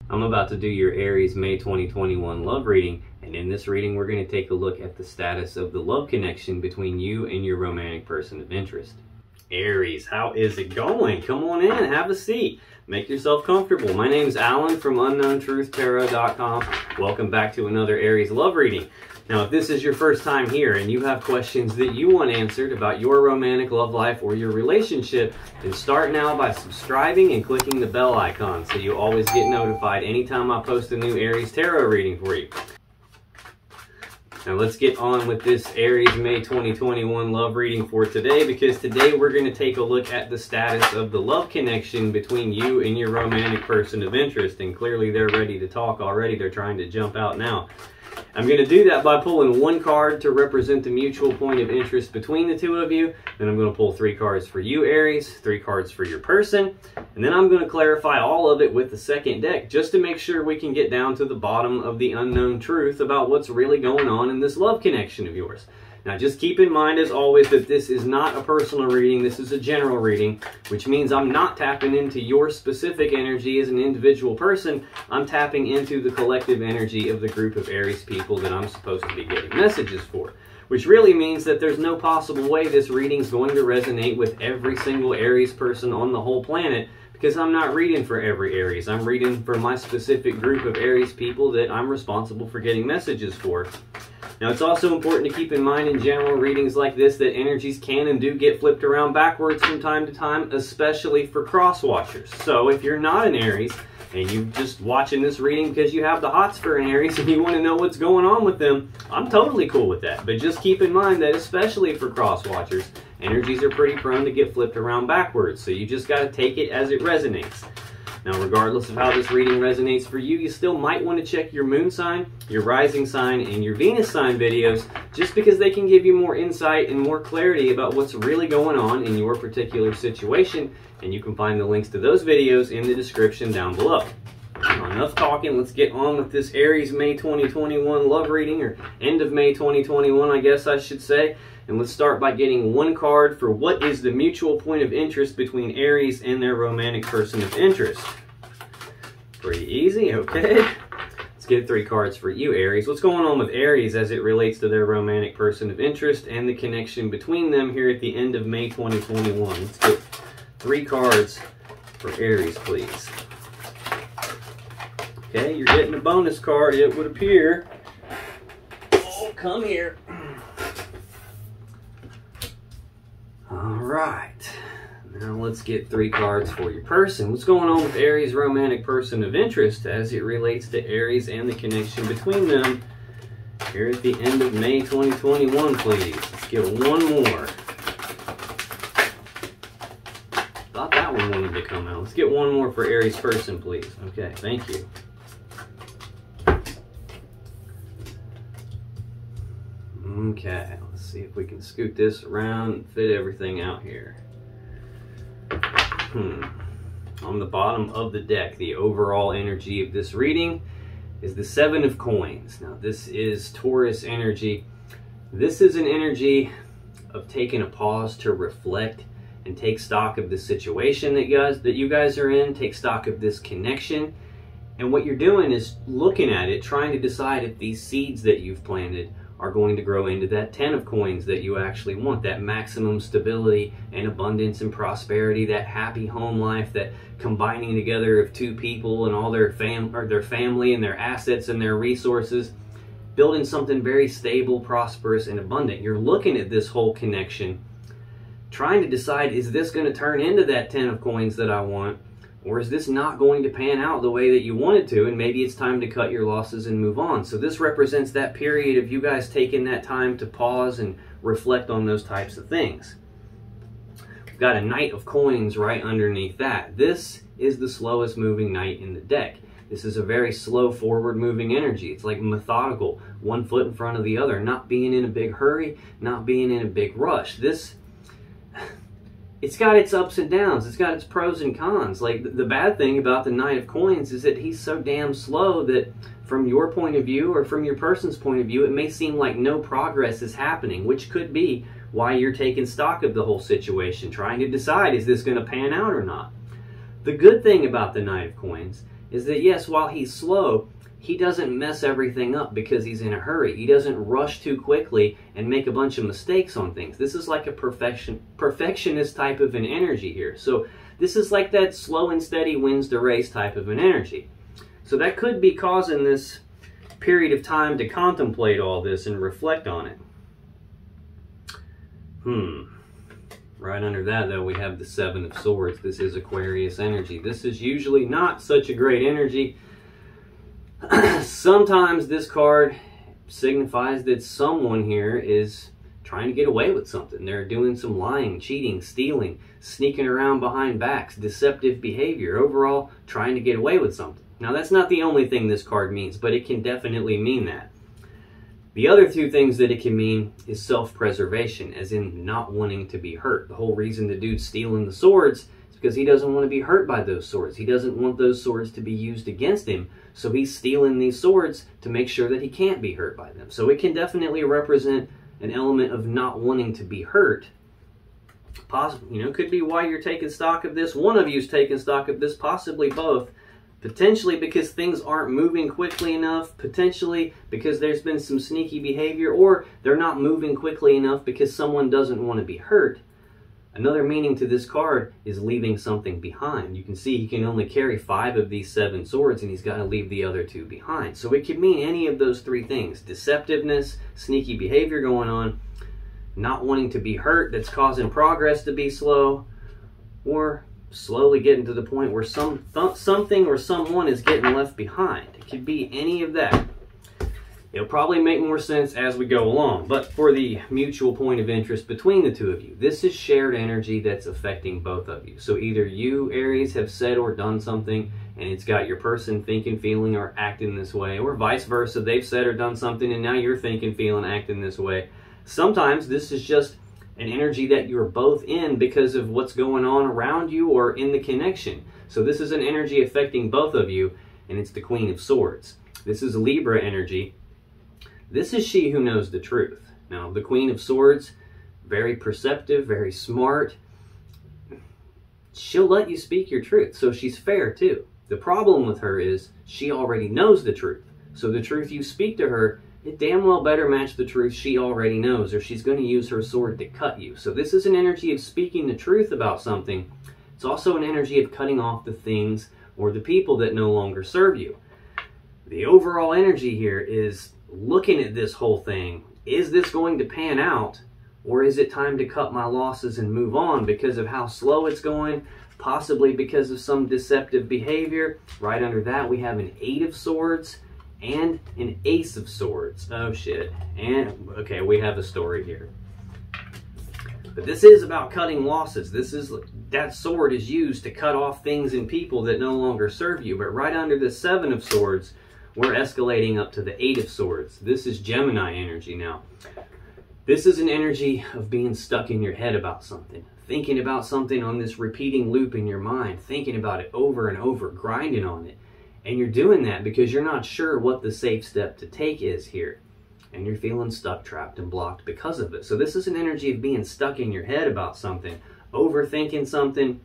I'm about to do your Aries May 2021 love reading, and in this reading we're going to take a look at the status of the love connection between you and your romantic person of interest. Aries, how is it going? Come on in, have a seat, make yourself comfortable. My name's Alan from UnknownTruthTarot.com. Welcome back to another Aries love reading. Now, if this is your first time here and you have questions that you want answered about your romantic love life or your relationship, then start now by subscribing and clicking the bell icon so you always get notified anytime I post a new Aries tarot reading for you. Now let's get on with this Aries May 2021 love reading for today, because today we're going to take a look at the status of the love connection between you and your romantic person of interest. And clearly they're ready to talk already. They're trying to jump out now. I'm going to do that by pulling one card to represent the mutual point of interest between the two of you. Then I'm going to pull 3 cards for you, Aries, 3 cards for your person. And then I'm going to clarify all of it with the second deck, just to make sure we can get down to the bottom of the unknown truth about what's really going on in this love connection of yours. Now, just keep in mind, as always, that this is not a personal reading. This is a general reading, which means I'm not tapping into your specific energy as an individual person. I'm tapping into the collective energy of the group of Aries people that I'm supposed to be getting messages for, which really means that there's no possible way this reading is going to resonate with every single Aries person on the whole planet, because I'm not reading for every Aries. I'm reading for my specific group of Aries people that I'm responsible for getting messages for. Now, it's also important to keep in mind in general readings like this that energies can and do get flipped around backwards from time to time, especially for cross-watchers. So if you're not an Aries and you're just watching this reading because you have the hots for an Aries and you want to know what's going on with them, I'm totally cool with that. But just keep in mind that especially for cross-watchers, energies are pretty prone to get flipped around backwards. So you just got to take it as it resonates. Now, regardless of how this reading resonates for you, you still might want to check your moon sign, your rising sign, and your Venus sign videos, just because they can give you more insight and more clarity about what's really going on in your particular situation. And you can find the links to those videos in the description down below. Now, enough talking, let's get on with this Aries May 2021 love reading, or end of May 2021, I guess I should say. And let's start by getting one card for what is the mutual point of interest between Aries and their romantic person of interest. Pretty easy, okay. Let's get 3 cards for you, Aries. What's going on with Aries as it relates to their romantic person of interest and the connection between them here at the end of May 2021? Let's get 3 cards for Aries, please. Okay, you're getting a bonus card, it would appear. Oh, come here. Alright, now let's get 3 cards for your person. What's going on with Aries' romantic person of interest as it relates to Aries and the connection between them here at the end of May 2021, please? Let's get one more. Thought that one wanted to come out. Let's get one more for Aries' person, please. Okay, thank you. Okay, let's see if we can scoot this around and fit everything out here. On the bottom of the deck, the overall energy of this reading is the 7 of Coins. Now, this is Taurus energy. This is an energy of taking a pause to reflect and take stock of the situation that you guys are in, take stock of this connection. And what you're doing is looking at it, trying to decide if these seeds that you've planted are going to grow into that 10 of Coins that you actually want, that maximum stability and abundance and prosperity, that happy home life, that combining together of 2 people and all their family and their assets and their resources, building something very stable, prosperous, and abundant. You're looking at this whole connection, trying to decide, is this going to turn into that 10 of Coins that I want? Or is this not going to pan out the way that you want it to, and maybe it's time to cut your losses and move on? So this represents that period of you guys taking that time to pause and reflect on those types of things. We've got a Knight of Coins right underneath that. This is the slowest moving Knight in the deck. This is a very slow forward moving energy. It's like methodical, one foot in front of the other, not being in a big hurry, not being in a big rush. It's got its ups and downs. It's got its pros and cons. Like, the bad thing about the Knight of Coins is that he's so damn slow that from your point of view or from your person's point of view, it may seem like no progress is happening, which could be why you're taking stock of the whole situation, trying to decide, is this going to pan out or not? The good thing about the Knight of Coins is that yes, while he's slow, he doesn't mess everything up because he's in a hurry. He doesn't rush too quickly and make a bunch of mistakes on things. This is like a perfectionist type of an energy here. So this is like that slow and steady wins the race type of an energy. So that could be causing this period of time to contemplate all this and reflect on it. Right under that, though, we have the Seven of Swords. This is Aquarius energy. This is usually not such a great energy. Sometimes this card signifies that someone here is trying to get away with something. They're doing some lying, cheating, stealing, sneaking around behind backs, deceptive behavior, overall trying to get away with something. Now, that's not the only thing this card means, but it can definitely mean that. The other two things that it can mean is self-preservation, as in not wanting to be hurt. The whole reason the dude's stealing the swords is because he doesn't want to be hurt by those swords. He doesn't want those swords to be used against him, so he's stealing these swords to make sure that he can't be hurt by them. So it can definitely represent an element of not wanting to be hurt. Possibly, could be why you're taking stock of this. One of you's taking stock of this, possibly both. Potentially because things aren't moving quickly enough, potentially because there's been some sneaky behavior, or they're not moving quickly enough because someone doesn't want to be hurt. Another meaning to this card is leaving something behind. You can see he can only carry 5 of these 7 swords, and he's got to leave the other 2 behind. So it could mean any of those 3 things. Deceptiveness, sneaky behavior going on, not wanting to be hurt that's causing progress to be slow, or slowly getting to the point where something or someone is getting left behind. It could be any of that. It'll probably make more sense as we go along, but for the mutual point of interest between the two of you, this is shared energy that's affecting both of you. So either you, Aries, have said or done something, and it's got your person thinking, feeling, or acting this way, or vice versa. They've said or done something, and now you're thinking, feeling, acting this way. Sometimes this is just an energy that you're both in because of what's going on around you or in the connection. So this is an energy affecting both of you, and it's the Queen of Swords. This is Libra energy. This is she who knows the truth. Now, the Queen of Swords, very perceptive, very smart. She'll let you speak your truth, so she's fair too. The problem with her is she already knows the truth. So the truth you speak to her, it damn well better match the truth she already knows, or she's going to use her sword to cut you. So this is an energy of speaking the truth about something. It's also an energy of cutting off the things or the people that no longer serve you. The overall energy here is looking at this whole thing. Is this going to pan out, or is it time to cut my losses and move on because of how slow it's going, possibly because of some deceptive behavior? Right under that, we have an 8 of Swords and an Ace of Swords. Oh shit. And okay, we have a story here. But this is about cutting losses. That sword is used to cut off things and people that no longer serve you. But right under the 7 of Swords, we're escalating up to the 8 of Swords. This is Gemini energy now. This is an energy of being stuck in your head about something, thinking about something on this repeating loop in your mind, thinking about it over and over, grinding on it. And you're doing that because you're not sure what the safe step to take is here. And you're feeling stuck, trapped, and blocked because of it. So this is an energy of being stuck in your head about something, overthinking something,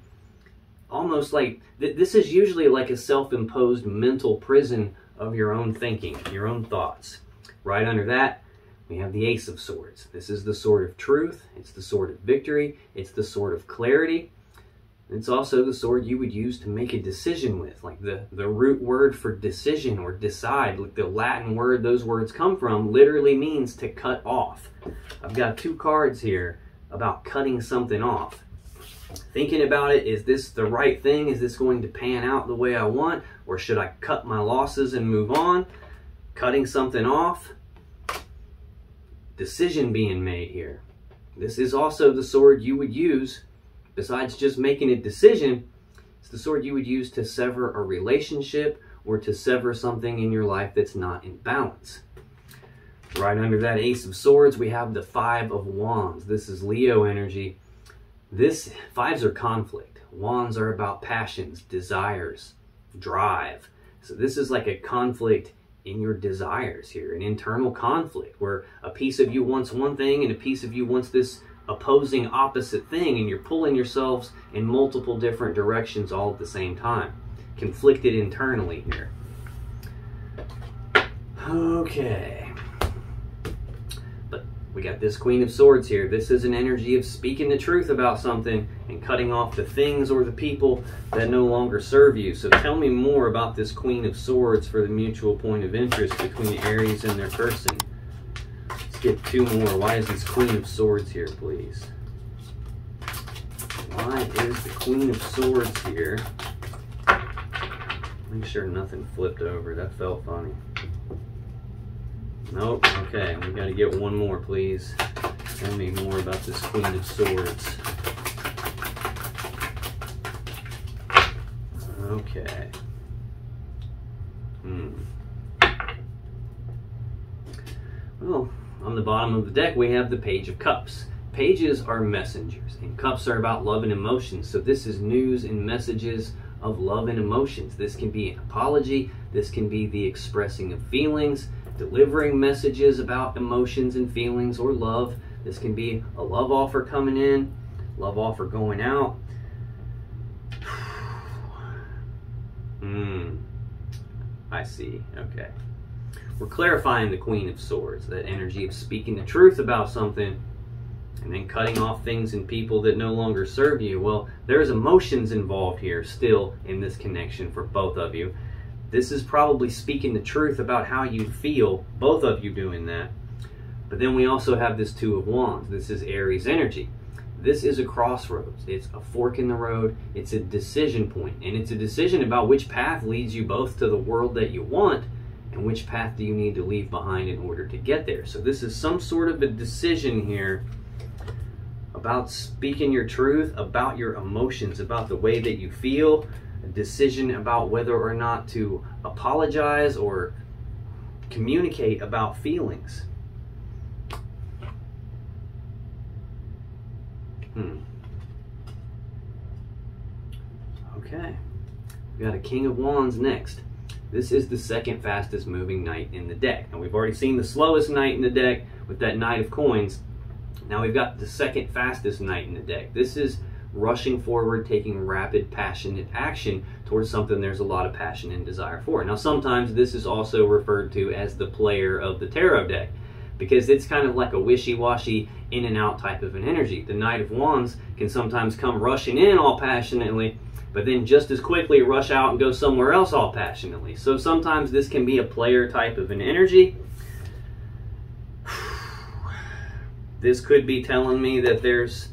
almost like, this is usually like a self-imposed mental prison of your own thinking, your own thoughts. Right under that, we have the Ace of Swords. This is the sword of truth. It's the sword of victory. It's the sword of clarity. It's also the sword you would use to make a decision with. Like the root word for decision or decide, like the Latin word those words come from, literally means to cut off. I've got 2 cards here about cutting something off. Thinking about it, is this the right thing? Is this going to pan out the way I want? Or should I cut my losses and move on? Cutting something off. Decision being made here. This is also the sword you would use, besides just making a decision, it's the sword you would use to sever a relationship or to sever something in your life that's not in balance. Right under that Ace of Swords, we have the 5 of Wands. This is Leo energy. This 5s are conflict. Wands are about passions, desires, drive. So this is like a conflict in your desires here, an internal conflict where a piece of you wants one thing and a piece of you wants this opposing opposite thing, and you're pulling yourselves in multiple different directions all at the same time. conflicted internally here. Okay. But we got this Queen of Swords here. This is an energy of speaking the truth about something and cutting off the things or the people that no longer serve you. So tell me more about this Queen of Swords for the mutual point of interest between Aries and their person. Let's get two more. Why is this Queen of Swords here, please? Why is the Queen of Swords here? Make sure nothing flipped over. That felt funny. Nope. Okay, we got to get one more, please. Tell me more about this Queen of Swords. Okay. Well, on the bottom of the deck, we have the Page of Cups. Pages are messengers, and cups are about love and emotions. So this is news and messages of love and emotions. This can be an apology. This can be the expressing of feelings, delivering messages about emotions and feelings or love. This can be a love offer coming in, love offer going out. I see. Okay. We're clarifying the Queen of Swords, that energy of speaking the truth about something and then cutting off things and people that no longer serve you. Well, there's emotions involved here still in this connection for both of you. This is probably speaking the truth about how you feel, both of you doing that. But then we also have this Two of Wands. This is Aries energy. This is a crossroads. It's a fork in the road. It's a decision point. And it's a decision about which path leads you both to the world that you want and which path do you need to leave behind in order to get there. So this is some sort of a decision here about speaking your truth, about your emotions, about the way that you feel, a decision about whether or not to apologize or communicate about feelings. Okay, we got a King of Wands next. This is the second fastest moving knight in the deck. And we've already seen the slowest knight in the deck with that Knight of Coins. Now we've got the second fastest knight in the deck. This is rushing forward, taking rapid, passionate action towards something there's a lot of passion and desire for. Now sometimes this is also referred to as the player of the tarot deck, because it's kind of like a wishy-washy, in and out type of an energy. The Knight of Wands can sometimes come rushing in all passionately, but then just as quickly rush out and go somewhere else all passionately. So sometimes this can be a player type of an energy. This could be telling me that there's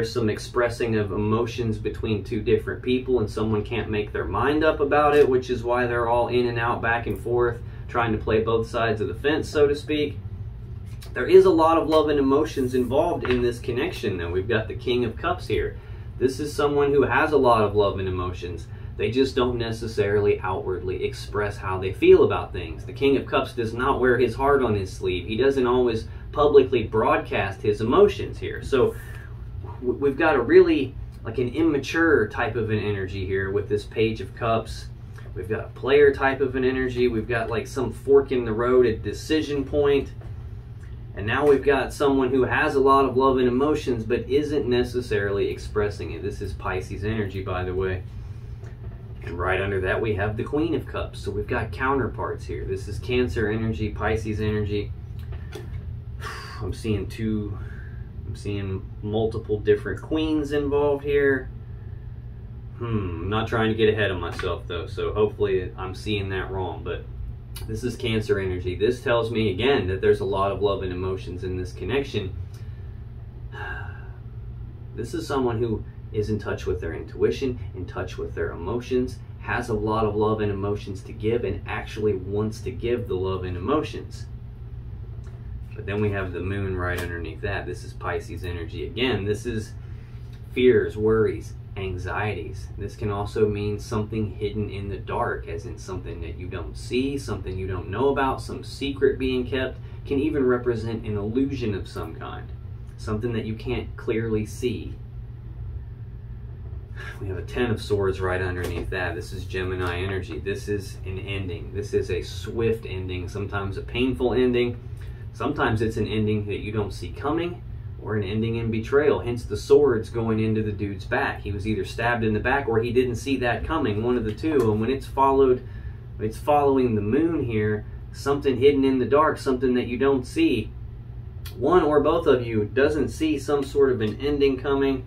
some expressing of emotions between two different people and someone can't make their mind up about it, which is why they're all in and out, back and forth, trying to play both sides of the fence, so to speak. There is a lot of love and emotions involved in this connection, though. We've got the King of Cups here. This is someone who has a lot of love and emotions. They just don't necessarily outwardly express how they feel about things. The King of Cups does not wear his heart on his sleeve. He doesn't always publicly broadcast his emotions here. So we've got a really like an immature type of an energy here with this Page of Cups. We've got a player type of an energy. We've got like some fork in the road, a decision point. And now we've got someone who has a lot of love and emotions but isn't necessarily expressing it. This is Pisces energy, by the way. And right under that we have the Queen of Cups. So we've got counterparts here. This is Cancer energy, Pisces energy. I'm seeing multiple different queens involved here. I'm not trying to get ahead of myself though, so hopefully I'm seeing that wrong, but this is Cancer energy. This tells me again that there's a lot of love and emotions in this connection. This is someone who is in touch with their intuition, in touch with their emotions, has a lot of love and emotions to give, and actually wants to give the love and emotions. But then we have the Moon right underneath that. This is Pisces energy. Again, this is fears, worries, anxieties. This can also mean something hidden in the dark, as in something that you don't see, something you don't know about, some secret being kept. Can even represent an illusion of some kind, something that you can't clearly see. We have a Ten of Swords right underneath that. This is Gemini energy. This is an ending. This is a swift ending, sometimes a painful ending. Sometimes it's an ending that you don't see coming, or an ending in betrayal, hence the swords going into the dude's back. He was either stabbed in the back or he didn't see that coming, one of the two. And when it's following the moon here, something hidden in the dark, something that you don't see, one or both of you doesn't see some sort of an ending coming.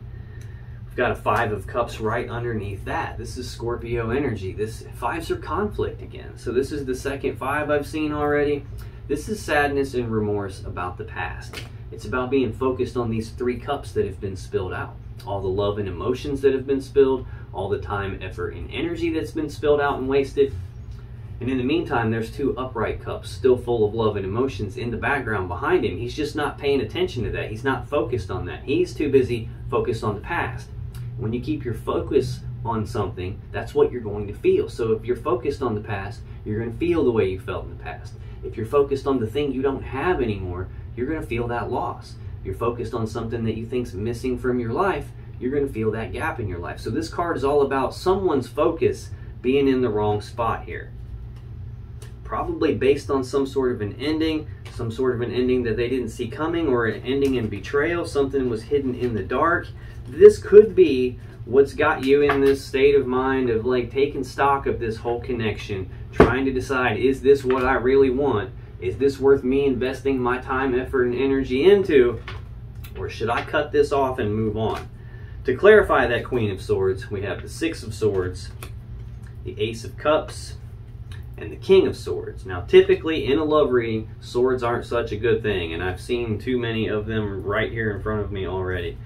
We've got a 5 of Cups right underneath that. This is Scorpio energy. This 5s are conflict again. So this is the second 5 I've seen already. This is sadness and remorse about the past. It's about being focused on these 3 cups that have been spilled out. All the love and emotions that have been spilled, all the time, effort, and energy that's been spilled out and wasted. And in the meantime, there's 2 upright cups still full of love and emotions in the background behind him. He's just not paying attention to that. He's not focused on that. He's too busy focused on the past. When you keep your focus on something, that's what you're going to feel. So if you're focused on the past, you're going to feel the way you felt in the past. If you're focused on the thing you don't have anymore, you're going to feel that loss. If you're focused on something that you think's missing from your life, you're going to feel that gap in your life. So this card is all about someone's focus being in the wrong spot here. Probably based on some sort of an ending that they didn't see coming, or an ending in betrayal. Something was hidden in the dark. This could be what's got you in this state of mind of like taking stock of this whole connection, trying to decide, is this what I really want? Is this worth me investing my time, effort, and energy into? Or should I cut this off and move on? To clarify that Queen of Swords, we have the 6 of Swords, the Ace of Cups, and the King of Swords. Now, typically in a love reading, swords aren't such a good thing, and I've seen too many of them right here in front of me already.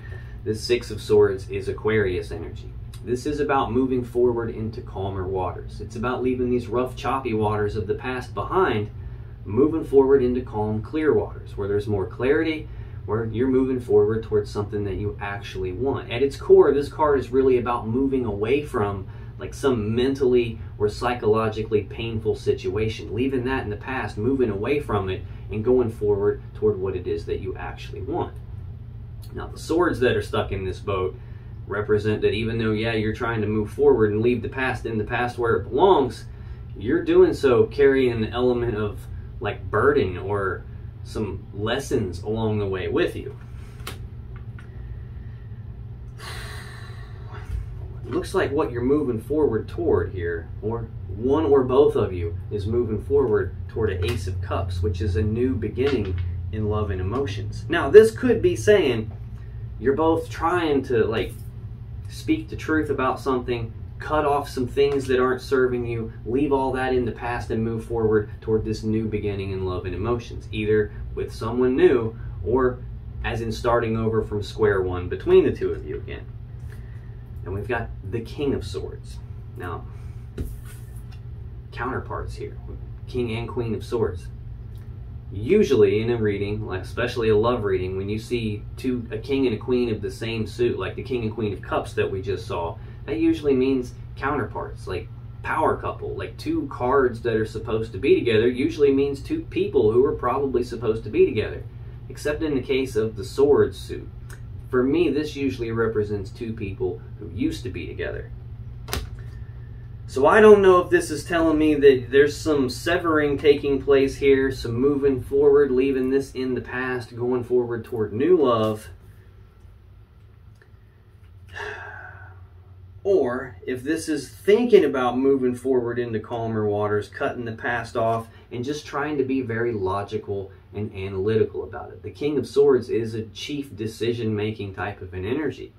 This 6 of Swords is Aquarius energy. This is about moving forward into calmer waters. It's about leaving these rough, choppy waters of the past behind, moving forward into calm, clear waters, where there's more clarity, where you're moving forward towards something that you actually want. At its core, this card is really about moving away from like some mentally or psychologically painful situation, leaving that in the past, moving away from it, and going forward toward what it is that you actually want. Now, the swords that are stuck in this boat represent that even though, yeah, you're trying to move forward and leave the past in the past where it belongs, you're doing so carrying an element of like burden or some lessons along the way with you. Looks like what you're moving forward toward here, or one or both of you is moving forward toward an Ace of Cups, which is a new beginning in love and emotions. Now, this could be saying you're both trying to like speak the truth about something, cut off some things that aren't serving you, leave all that in the past and move forward toward this new beginning in love and emotions, either with someone new or as in starting over from square one between the two of you again. And we've got the King of Swords. Now, counterparts here, King and Queen of Swords. Usually in a reading, like especially a love reading, when you see a king and a queen of the same suit, like the King and Queen of Cups that we just saw, that usually means counterparts, like power couple, like 2 cards that are supposed to be together usually means 2 people who are probably supposed to be together, except in the case of the Swords suit. For me, this usually represents 2 people who used to be together. So I don't know if this is telling me that there's some severing taking place here, some moving forward, leaving this in the past, going forward toward new love. Or if this is thinking about moving forward into calmer waters, cutting the past off, and just trying to be very logical and analytical about it. The King of Swords is a chief decision-making type of an energy.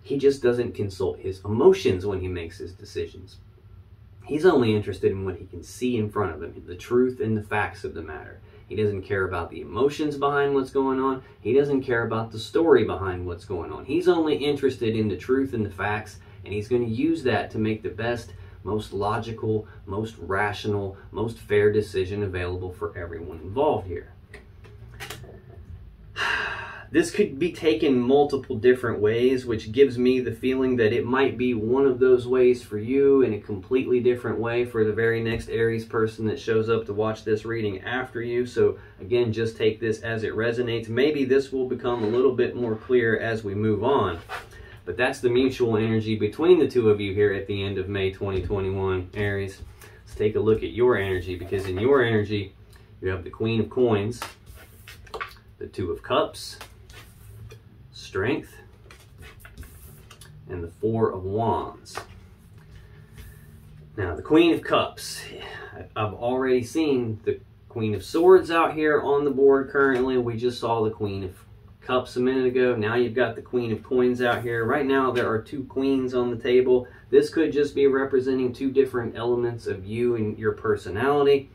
He just doesn't consult his emotions when he makes his decisions. He's only interested in what he can see in front of him, the truth and the facts of the matter. He doesn't care about the emotions behind what's going on. He doesn't care about the story behind what's going on. He's only interested in the truth and the facts, and he's going to use that to make the best, most logical, most rational, most fair decision available for everyone involved here. This could be taken multiple different ways, which gives me the feeling that it might be one of those ways for you and a completely different way for the very next Aries person that shows up to watch this reading after you. So again, just take this as it resonates. Maybe this will become a little bit more clear as we move on. But that's the mutual energy between the 2 of you here at the end of May 2021, Aries. Let's take a look at your energy, because in your energy, you have the Queen of Coins, the 2 of Cups, Strength, and the Four of Wands. Now, the Queen of Cups. I've already seen the Queen of Swords out here on the board currently. We just saw the Queen of Cups a minute ago. Now you've got the Queen of Coins out here. Right now there are two queens on the table. This could just be representing two different elements of you and your personality.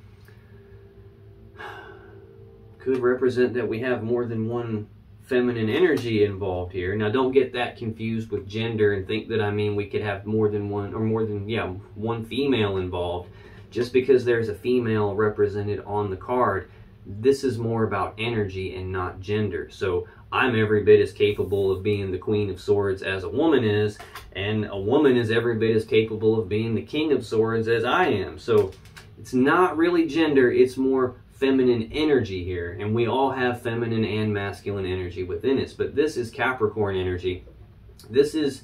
Could represent that we have more than one feminine energy involved here. Now don't get that confused with gender and think that I mean we could have more than one, or more than, yeah, one female involved. Just because there's a female represented on the card, this is more about energy and not gender. So I'm every bit as capable of being the Queen of Swords as a woman is, and a woman is every bit as capable of being the King of Swords as I am. So it's not really gender, it's more feminine energy here, and we all have feminine and masculine energy within us. But this is Capricorn energy. This is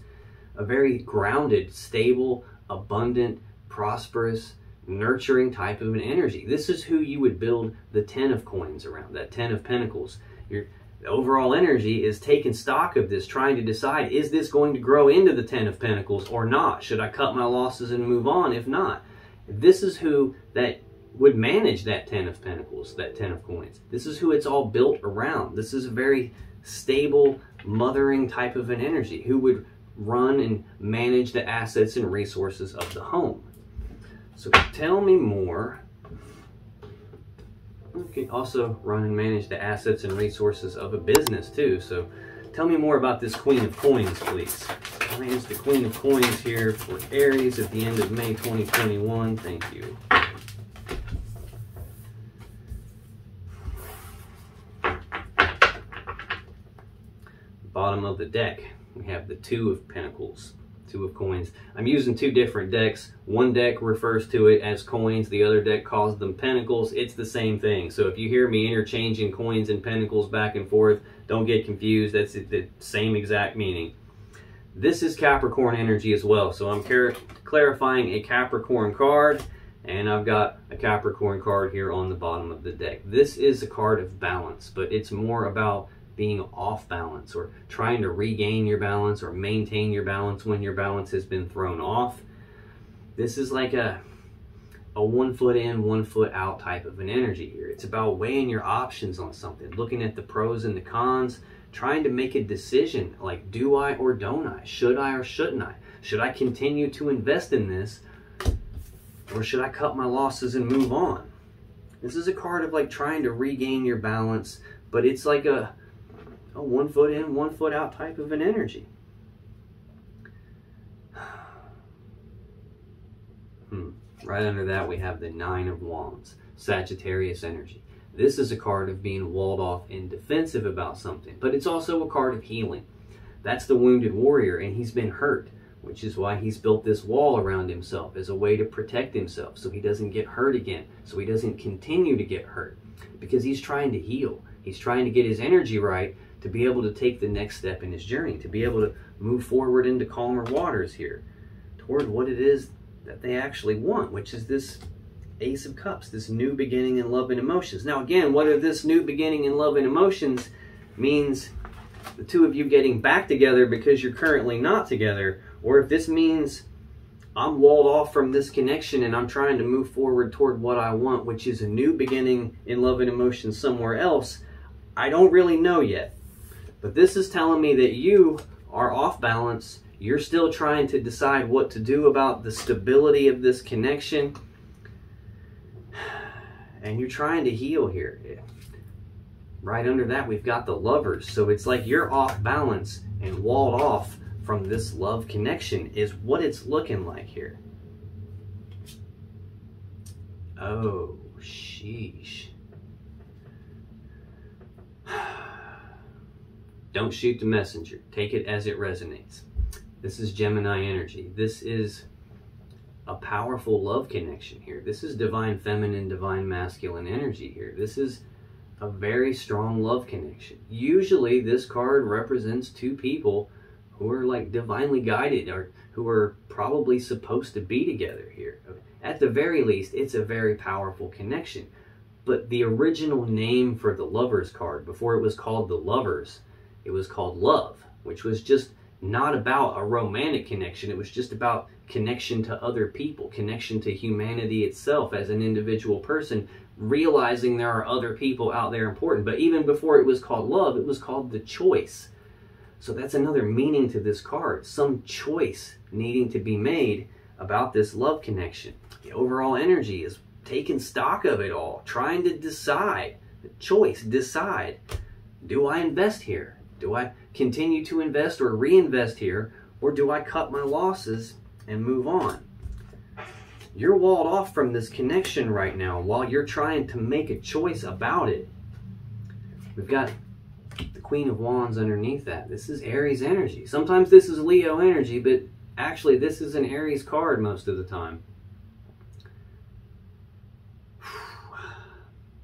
a very grounded, stable, abundant, prosperous, nurturing type of an energy. This is who you would build the 10 of coins around, that 10 of pentacles. Your overall energy is taking stock of this, trying to decide, is this going to grow into the 10 of pentacles or not? Should I cut my losses and move on? If not, this is who that would manage that 10 of pentacles, that 10 of coins. This is who it's all built around. This is a very stable, mothering type of an energy who would run and manage the assets and resources of the home. So tell me more. You can also run and manage the assets and resources of a business too. So tell me more about this Queen of Coins, please. Here's the Queen of Coins here for Aries at the end of May 2021. Thank you. Bottom of the deck, we have the Two of Pentacles, Two of Coins. I'm using two different decks. One deck refers to it as coins, the other deck calls them pentacles. It's the same thing. So if you hear me interchanging coins and pentacles back and forth, don't get confused. That's the same exact meaning. This is Capricorn energy as well. So I'm clarifying a Capricorn card, and I've got a Capricorn card here on the bottom of the deck. This is a card of balance, but it's more about being off balance or trying to regain your balance or maintain your balance when your balance has been thrown off. This is like a 1 foot in, 1 foot out type of an energy here. It's about weighing your options on something, looking at the pros and the cons, trying to make a decision like, do I or don't I? Should I or shouldn't I? Should I continue to invest in this, or should I cut my losses and move on? This is a card of like trying to regain your balance, but it's like a 1 foot in, 1 foot out type of an energy. Right under that we have the Nine of Wands, Sagittarius energy. This is a card of being walled off and defensive about something, but it's also a card of healing. That's the wounded warrior, and he's been hurt, which is why he's built this wall around himself as a way to protect himself so he doesn't get hurt again, so he doesn't continue to get hurt, because he's trying to heal. He's trying to get his energy right to be able to take the next step in his journey, to be able to move forward into calmer waters here, toward what it is that they actually want, which is this Ace of Cups, this new beginning in love and emotions. Now again, whether this new beginning in love and emotions means the two of you getting back together because you're currently not together, or if this means I'm walled off from this connection and I'm trying to move forward toward what I want, which is a new beginning in love and emotions somewhere else, I don't really know yet. But this is telling me that you are off balance. You're still trying to decide what to do about the stability of this connection. And you're trying to heal here. Right under that, we've got the Lovers. So it's like you're off balance and walled off from this love connection is what it's looking like here. Oh, sheesh. Don't shoot the messenger. Take it as it resonates. This is Gemini energy. This is a powerful love connection here. This is divine feminine, divine masculine energy here. This is a very strong love connection. Usually this card represents two people who are like divinely guided, or who are probably supposed to be together here. At the very least, it's a very powerful connection. But the original name for the Lovers card, before it was called the Lovers, it was called love. which was just not about a romantic connection. It was just about connection to other people, connection to humanity itself as an individual person, realizing there are other people out there important. But even before it was called love, it was called the choice. So that's another meaning to this card, some choice needing to be made about this love connection. The overall energy is taking stock of it all, trying to decide, the choice, decide, do I invest here? Do I continue to invest or reinvest here? Or do I cut my losses and move on? You're walled off from this connection right now while you're trying to make a choice about it. We've got the Queen of Wands underneath that. This is Aries energy. Sometimes this is Leo energy, but actually this is an Aries card most of the time.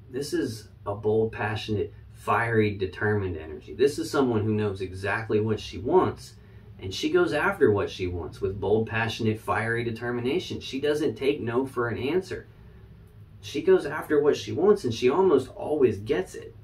This is a bold, passionate, fiery, determined energy. This is someone who knows exactly what she wants, and she goes after what she wants with bold, passionate, fiery determination. She doesn't take no for an answer. She goes after what she wants, and she almost always gets it.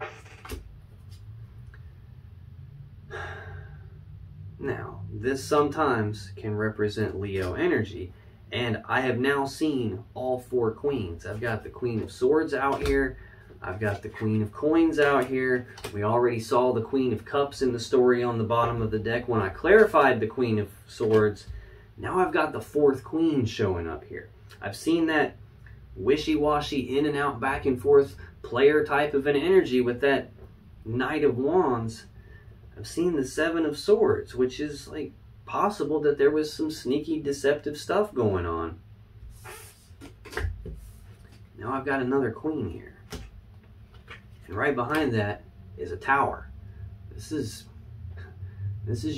Now, this sometimes can represent Leo energy, and I have now seen all four queens. I've got the Queen of Swords out here. I've got the Queen of Coins out here. We already saw the Queen of Cups in the story on the bottom of the deck when I clarified the Queen of Swords. Now I've got the fourth queen showing up here. I've seen that wishy-washy, in and out, back and forth player type of an energy with that Knight of Wands. I've seen the Seven of Swords, which is like possible that there was some sneaky, deceptive stuff going on. Now I've got another queen here. And right behind that is a tower. This is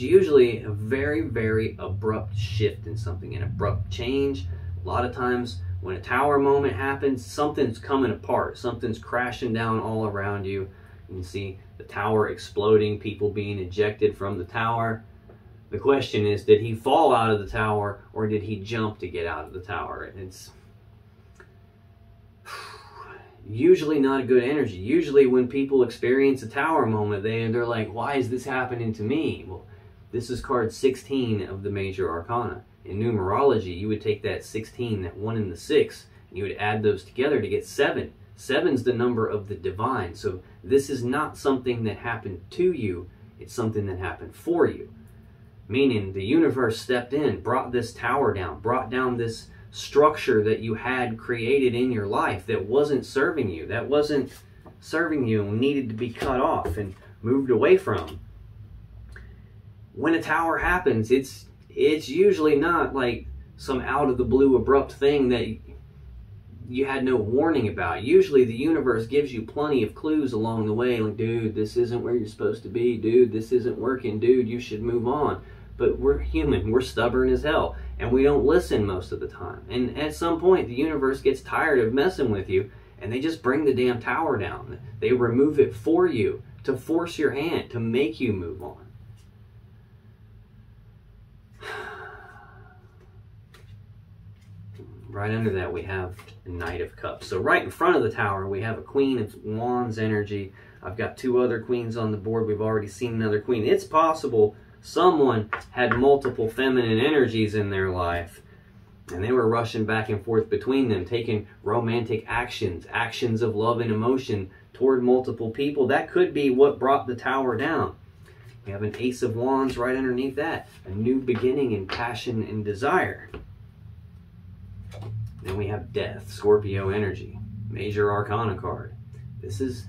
usually a very, very abrupt shift in something, an abrupt change. A lot of times when a tower moment happens, something's coming apart. Something's crashing down all around you. You can see the tower exploding, people being ejected from the tower. The question is, did he fall out of the tower or did he jump to get out of the tower? And it's usually not a good energy. Usually when people experience a tower moment, they're like, why is this happening to me? Well, this is card 16 of the major arcana. In numerology, you would take that 16, that 1 and the 6, and you would add those together to get 7. 7's the number of the divine. So this is not something that happened to you, it's something that happened for you. Meaning the universe stepped in, brought this tower down, brought down this structure that you had created in your life that wasn't serving you, and needed to be cut off and moved away from. When a tower happens, it's usually not like some out of the blue abrupt thing that you had no warning about. Usually the universe gives you plenty of clues along the way, like, dude, this isn't where you're supposed to be, dude, this isn't working, dude, you should move on. But we're human, we're stubborn as hell, and we don't listen most of the time. And at some point, the universe gets tired of messing with you, and they just bring the damn tower down. They remove it for you, to force your hand, to make you move on. Right under that, we have the Knight of Cups. So right in front of the tower, we have a Queen of Wands energy. I've got 2 other queens on the board. We've already seen another queen. It's possible someone had multiple feminine energies in their life, and they were rushing back and forth between them, taking romantic actions of love and emotion toward multiple people. That could be what brought the tower down. We have an Ace of Wands right underneath that, a new beginning in passion and desire. Then we have Death, Scorpio energy, major arcana card. This is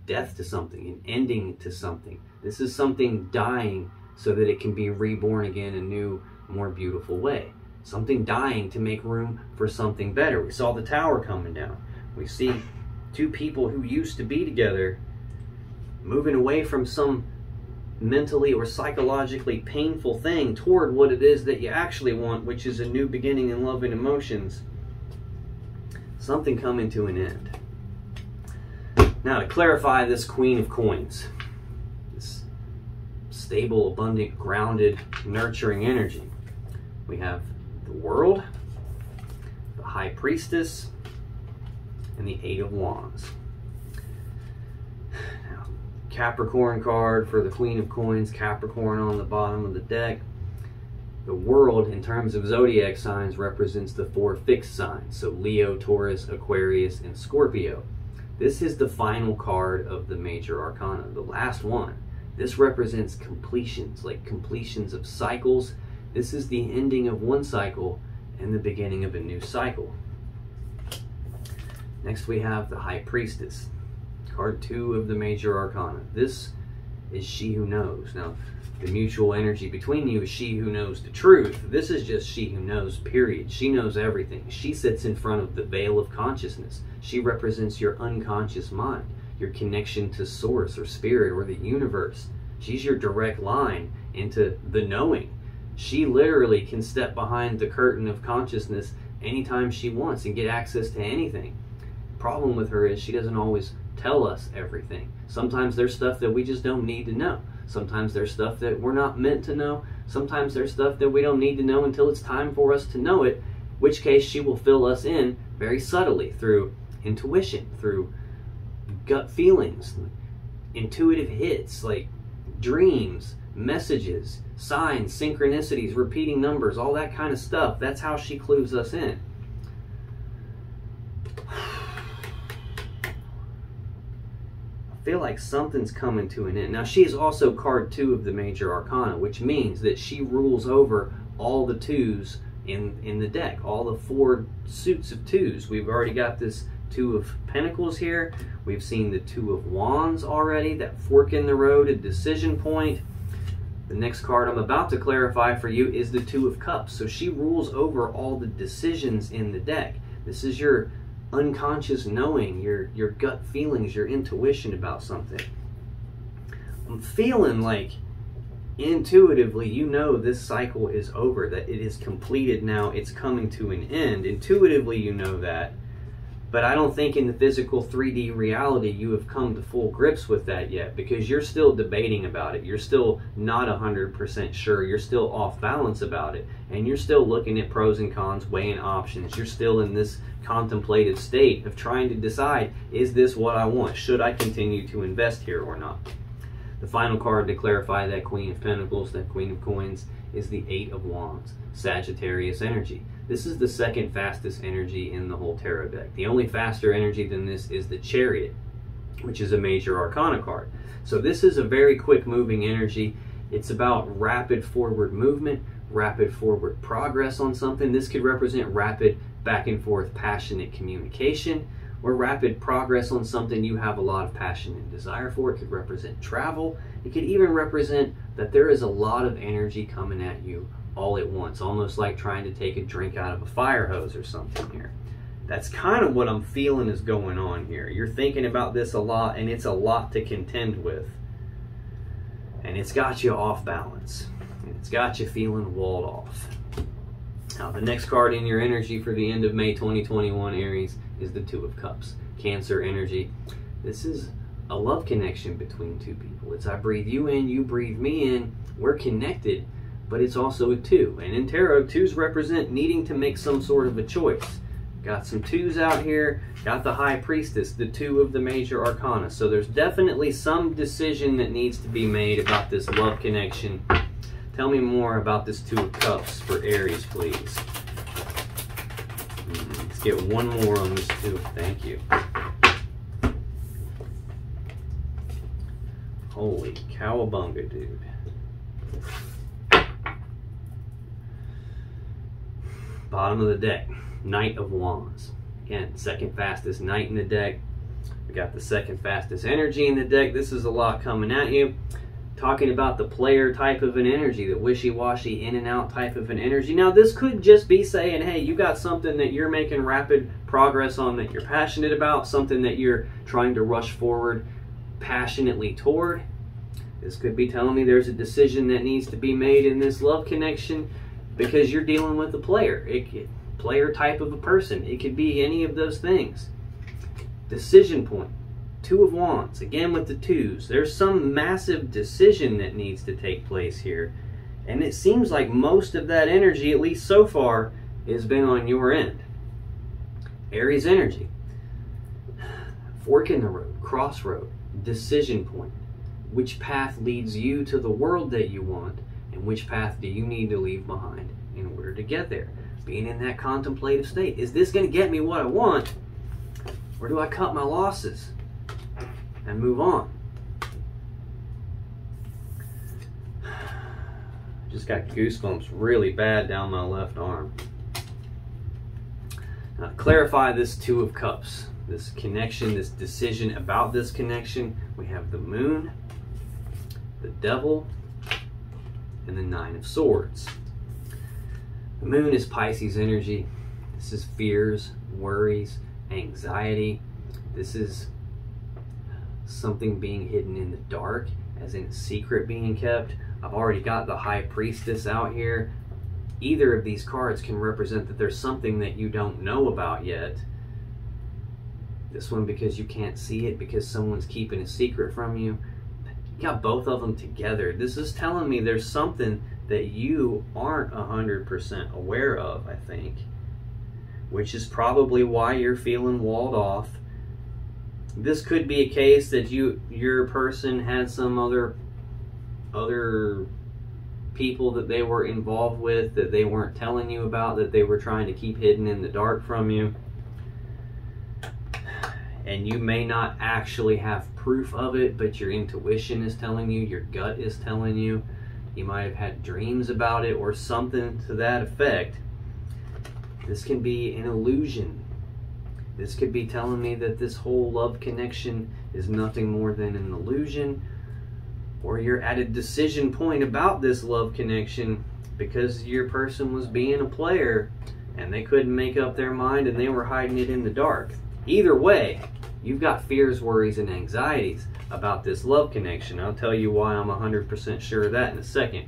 death to something, an ending to something. This is something dying so that it can be reborn again in a new, more beautiful way. Something dying to make room for something better. We saw the tower coming down. We see 2 people who used to be together moving away from some mentally or psychologically painful thing toward what it is that you actually want, which is a new beginning in love and emotions. Something coming to an end. Now, to clarify this Queen of Coins, this stable, abundant, grounded, nurturing energy, we have the World, the High Priestess, and the 8 of Wands. Now, Capricorn card for the Queen of Coins, Capricorn on the bottom of the deck. The world, in terms of zodiac signs, represents the 4 fixed signs. So Leo, Taurus, Aquarius, and Scorpio. This is the final card of the major arcana, the last one. This represents completions, like completions of cycles. This is the ending of one cycle and the beginning of a new cycle. Next we have the High Priestess, card 2 of the major arcana. This is she who knows. Now, the mutual energy between you is she who knows the truth. This is just she who knows, period. She knows everything. She sits in front of the veil of consciousness. She represents your unconscious mind, your connection to source or spirit or the universe. She's your direct line into the knowing. She literally can step behind the curtain of consciousness anytime she wants and get access to anything. Problem with her is she doesn't always tell us everything. Sometimes there's stuff that we just don't need to know. Sometimes there's stuff that we're not meant to know. Sometimes there's stuff that we don't need to know until it's time for us to know it, which case she will fill us in very subtly through intuition, through gut feelings, intuitive hits like dreams, messages, signs, synchronicities, repeating numbers, all that kind of stuff. That's how she clues us in. I feel like something's coming to an end. Now, she is also card 2 of the major arcana, which means that she rules over all the 2s in the deck, all the 4 suits of 2s. We've already got this 2 of Pentacles here. We've seen the 2 of Wands already, that fork in the road, a decision point. The next card I'm about to clarify for you is the 2 of Cups. So she rules over all the decisions in the deck. This is your unconscious knowing, your gut feelings, your intuition about something. I'm feeling like intuitively you know this cycle is over, that it is completed now, it's coming to an end. Intuitively you know that, but I don't think in the physical 3D reality you have come to full grips with that yet, because you're still debating about it. You're still not 100% sure. You're still off balance about it, and you're still looking at pros and cons, weighing options. You're still in this contemplative state of trying to decide, is this what I want? Should I continue to invest here or not? The final card to clarify that Queen of Pentacles, that Queen of Coins, is the 8 of Wands, Sagittarius energy. This is the second fastest energy in the whole tarot deck. The only faster energy than this is the Chariot, which is a major arcana card. So this is a very quick moving energy. It's about rapid forward movement, rapid forward progress on something. This could represent rapid back and forth passionate communication, or rapid progress on something you have a lot of passion and desire for. It could represent travel. It could even represent that there is a lot of energy coming at you all at once, almost like trying to take a drink out of a fire hose or something here. That's kind of what I'm feeling is going on here. You're thinking about this a lot, and it's a lot to contend with. And it's got you off balance. And it's got you feeling walled off. Now, the next card in your energy for the end of May 2021, Aries, is the 2 of Cups, Cancer energy. This is a love connection between 2 people. It's I breathe you in, you breathe me in. We're connected, but it's also a 2. And in tarot, 2s represent needing to make some sort of a choice. Got some 2s out here. Got the High Priestess, the 2 of the major arcana. So there's definitely some decision that needs to be made about this love connection. Tell me more about this 2 of Cups for Aries, please. Let's get one more on this 2. Thank you. Holy cowabunga, dude. Bottom of the deck, Knight of Wands. Again, second fastest knight in the deck. We got the second fastest energy in the deck. This is a lot coming at you. Talking about the player type of an energy, the wishy-washy in and out type of an energy. Now, this could just be saying, hey, you got something that you're making rapid progress on, that you're passionate about, something that you're trying to rush forward passionately toward. This could be telling me there's a decision that needs to be made in this love connection because you're dealing with a player. Player type of a person. It could be any of those things. Decision point. 2 of Wands, again with the 2s. There's some massive decision that needs to take place here. And it seems like most of that energy, at least so far, has been on your end. Aries energy. Fork in the road, crossroad, decision point. Which path leads you to the world that you want, and which path do you need to leave behind in order to get there? Being in that contemplative state. Is this going to get me what I want, or do I cut my losses and move on? Just got goosebumps really bad down my left arm. Now, to clarify this Two of Cups, this connection, this decision about this connection, we have the Moon, the Devil, and the Nine of Swords. The Moon is Pisces energy. This is fears, worries, anxiety. This is something being hidden in the dark, as in a secret being kept. I've already got the High Priestess out here. Either of these cards can represent that there's something that you don't know about yet. This one because you can't see it, because someone's keeping a secret from you. You got both of them together. This is telling me there's something that you aren't 100% aware of, I think. Which is probably why you're feeling walled off. This could be a case that your person had some other people that they were involved with that they weren't telling you about, that they were trying to keep hidden in the dark from you. And you may not actually have proof of it, but your intuition is telling you, your gut is telling you. You might have had dreams about it or something to that effect. This can be an illusion. This could be telling me that this whole love connection is nothing more than an illusion, or you're at a decision point about this love connection because your person was being a player and they couldn't make up their mind and they were hiding it in the dark. Either way, you've got fears, worries, and anxieties about this love connection. I'll tell you why I'm 100% sure of that in a second.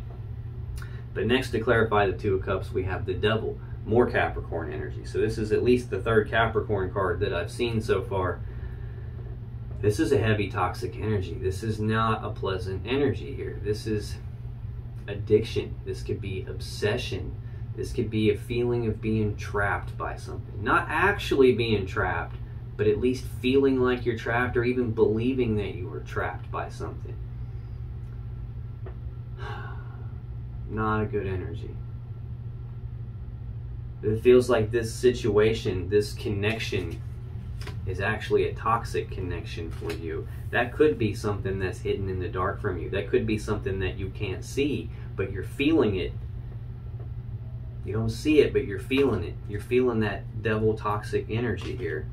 But next, to clarify the Two of Cups, we have the Devil, more Capricorn energy. So this is at least the third Capricorn card that I've seen so far. This is a heavy toxic energy. This is not a pleasant energy here. This is addiction. This could be obsession. This could be a feeling of being trapped by something. Not actually being trapped, but at least feeling like you're trapped, or even believing that you were trapped by something. Not a good energy. It feels like this situation, this connection, is actually a toxic connection for you. That could be something that's hidden in the dark from you. That could be something that you can't see, but you're feeling it. You don't see it, but you're feeling it. You're feeling that devil toxic energy here.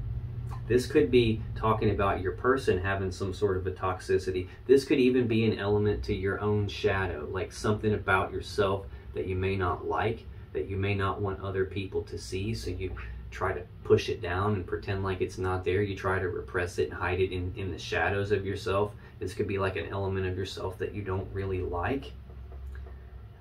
This could be talking about your person having some sort of a toxicity. This could even be an element to your own shadow, like something about yourself that you may not like, that you may not want other people to see, so you try to push it down and pretend like it's not there. You try to repress it and hide it in the shadows of yourself. This could be like an element of yourself that you don't really like.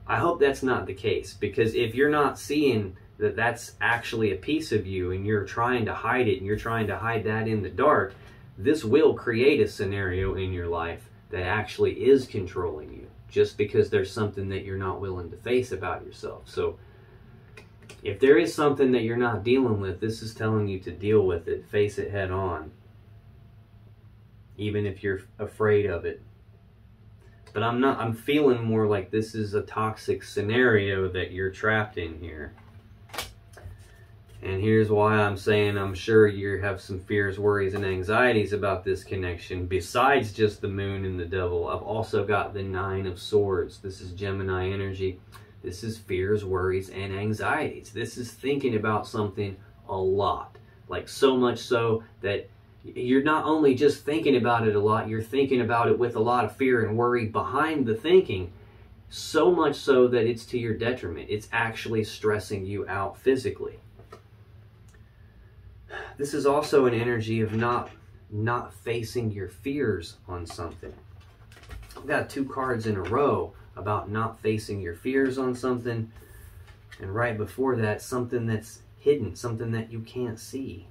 I hope that's not the case, because if you're not seeing that that's actually a piece of you and you're trying to hide it and you're trying to hide that in the dark, this will create a scenario in your life that actually is controlling you, just because there's something that you're not willing to face about yourself. So if there is something that you're not dealing with, this is telling you to deal with it, face it head on, even if you're afraid of it. But I'm feeling more like this is a toxic scenario that you're trapped in here. And here's why I'm saying I'm sure you have some fears, worries, and anxieties about this connection. Besides just the moon and the devil, I've also got the Nine of Swords. This is Gemini energy. This is fears, worries, and anxieties. This is thinking about something a lot. Like so much so that you're not only just thinking about it a lot, you're thinking about it with a lot of fear and worry behind the thinking. So much so that it's to your detriment. It's actually stressing you out physically. This is also an energy of not facing your fears on something. I've got two cards in a row about not facing your fears on something, and right before that, something that's hidden, something that you can't see.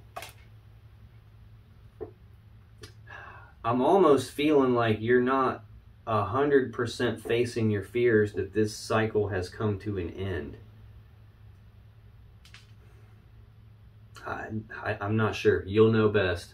I'm almost feeling like you're not 100% facing your fears, that this cycle has come to an end. I'm not sure. You'll know best.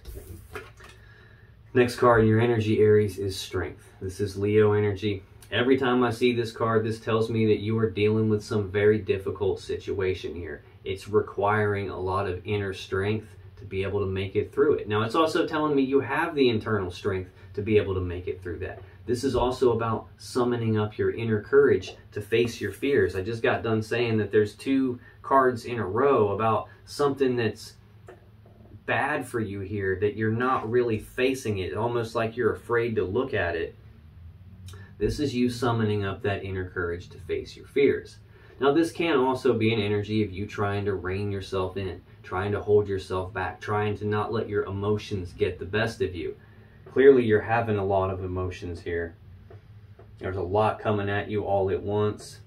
Next card in your energy, Aries, is Strength. This is Leo energy. Every time I see this card, this tells me that you are dealing with some very difficult situation here. It's requiring a lot of inner strength to be able to make it through it. Now, it's also telling me you have the internal strength to be able to make it through that. This is also about summoning up your inner courage to face your fears. I just got done saying that there's 2 cards in a row about something that's bad for you here, that you're not really facing it, almost like you're afraid to look at it. This is you summoning up that inner courage to face your fears. Now, this can also be an energy of you trying to rein yourself in, trying to hold yourself back, trying to not let your emotions get the best of you. Clearly, you're having a lot of emotions here. There's a lot coming at you all at once.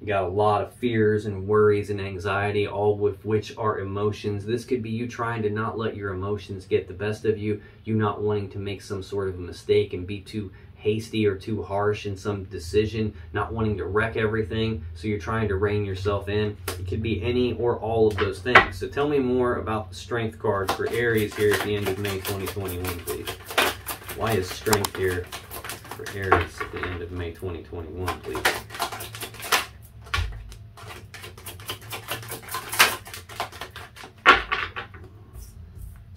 You got a lot of fears and worries and anxiety, all with which are emotions. This could be you trying to not let your emotions get the best of you, you not wanting to make some sort of a mistake and be too hasty or too harsh in some decision, not wanting to wreck everything, so you're trying to rein yourself in. It could be any or all of those things. So tell me more about the Strength card for Aries here at the end of May 2021, please. Why is Strength here for Aries at the end of May 2021, please?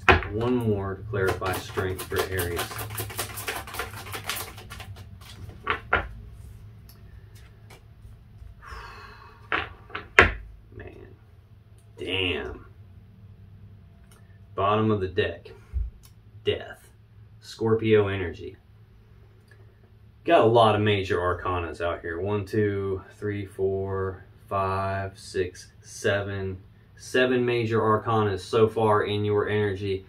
Let's get one more to clarify Strength for Aries. Damn. Bottom of the deck. Death. Scorpio energy. Got a lot of major arcanas out here. 1, 2, 3, 4, 5, 6, 7. 7 major arcanas so far in your energy.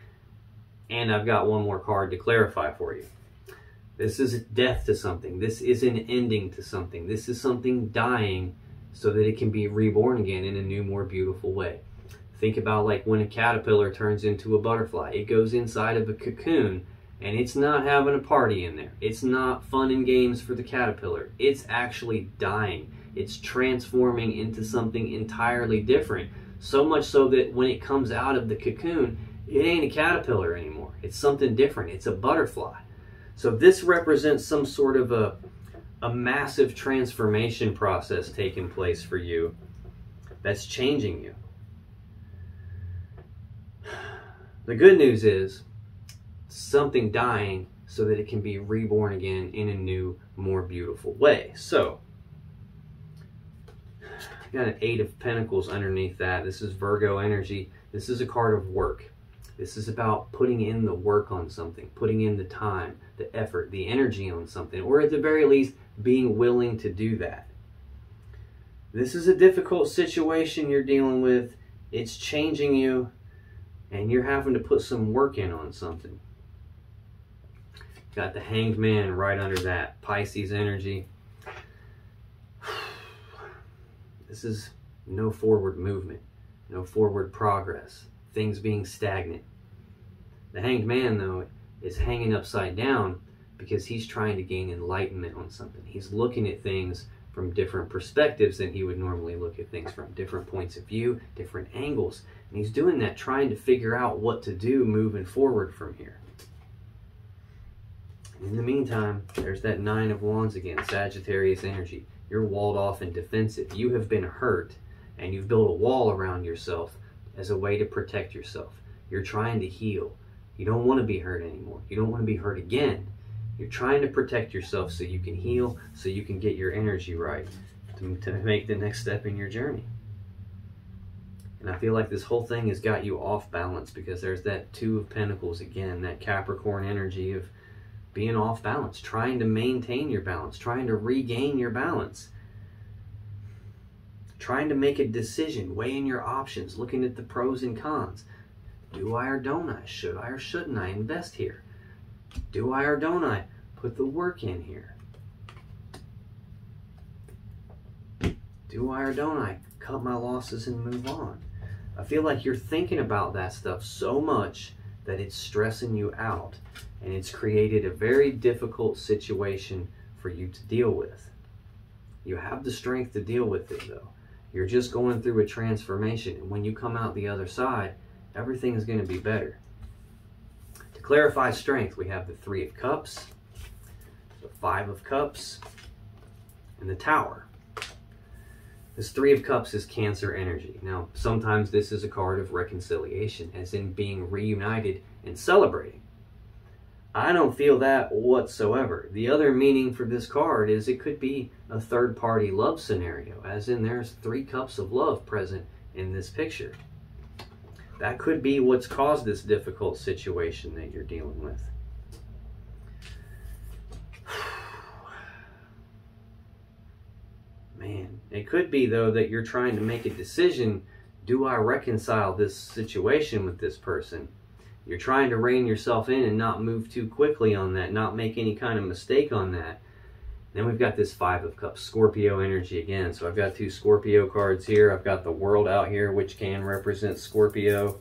And I've got one more card to clarify for you. This is death to something. This is an ending to something. This is something dying so that it can be reborn again in a new, more beautiful way. Think about like when a caterpillar turns into a butterfly. It goes inside of a cocoon and it's not having a party in there. It's not fun and games for the caterpillar. It's actually dying. It's transforming into something entirely different. So much so that when it comes out of the cocoon, it ain't a caterpillar anymore. It's something different. It's a butterfly. So this represents some sort of a massive transformation process taking place for you that's changing you. The good news is something dying so that it can be reborn again in a new, more beautiful way. So, got an 8 of Pentacles underneath that. This is Virgo energy. This is a card of work. This is about putting in the work on something, putting in the time, the effort, the energy on something, or at the very least, being willing to do that. This is a difficult situation you're dealing with. It's changing you, and you're having to put some work in on something. Got the Hanged Man right under that. Pisces energy. This is no forward movement, no forward progress, things being stagnant. The Hanged Man, though, is hanging upside down because he's trying to gain enlightenment on something. He's looking at things from different perspectives than he would normally look at things from, different points of view, different angles. And he's doing that trying to figure out what to do moving forward from here. In the meantime, there's that 9 of Wands again, Sagittarius energy. You're walled off and defensive. You have been hurt, and you've built a wall around yourself as a way to protect yourself. You're trying to heal. You don't want to be hurt anymore. You don't want to be hurt again. You're trying to protect yourself so you can heal, so you can get your energy right to make the next step in your journey. And I feel like this whole thing has got you off balance because there's that 2 of Pentacles again, that Capricorn energy of being off balance, trying to maintain your balance, trying to regain your balance, trying to make a decision, weighing your options, looking at the pros and cons. Do I or don't I? Should I or shouldn't I invest here? Do I or don't I put the work in here? Do I or don't I cut my losses and move on? I feel like you're thinking about that stuff so much that it's stressing you out. And it's created a very difficult situation for you to deal with. You have the strength to deal with it, though. You're just going through a transformation. And when you come out the other side, everything is going to be better. To clarify strength, we have the Three of Cups, the Five of Cups, and the Tower. This Three of Cups is Cancer energy. Now, sometimes this is a card of reconciliation, as in being reunited and celebrating. I don't feel that whatsoever. The other meaning for this card is it could be a third-party love scenario, as in there's 3 cups of love present in this picture. That could be what's caused this difficult situation that you're dealing with. Man, it could be, though, that you're trying to make a decision. Do I reconcile this situation with this person? You're trying to rein yourself in and not move too quickly on that, not make any kind of mistake on that. Then we've got this Five of Cups, Scorpio energy again. So I've got 2 Scorpio cards here. I've got the World out here, which can represent Scorpio.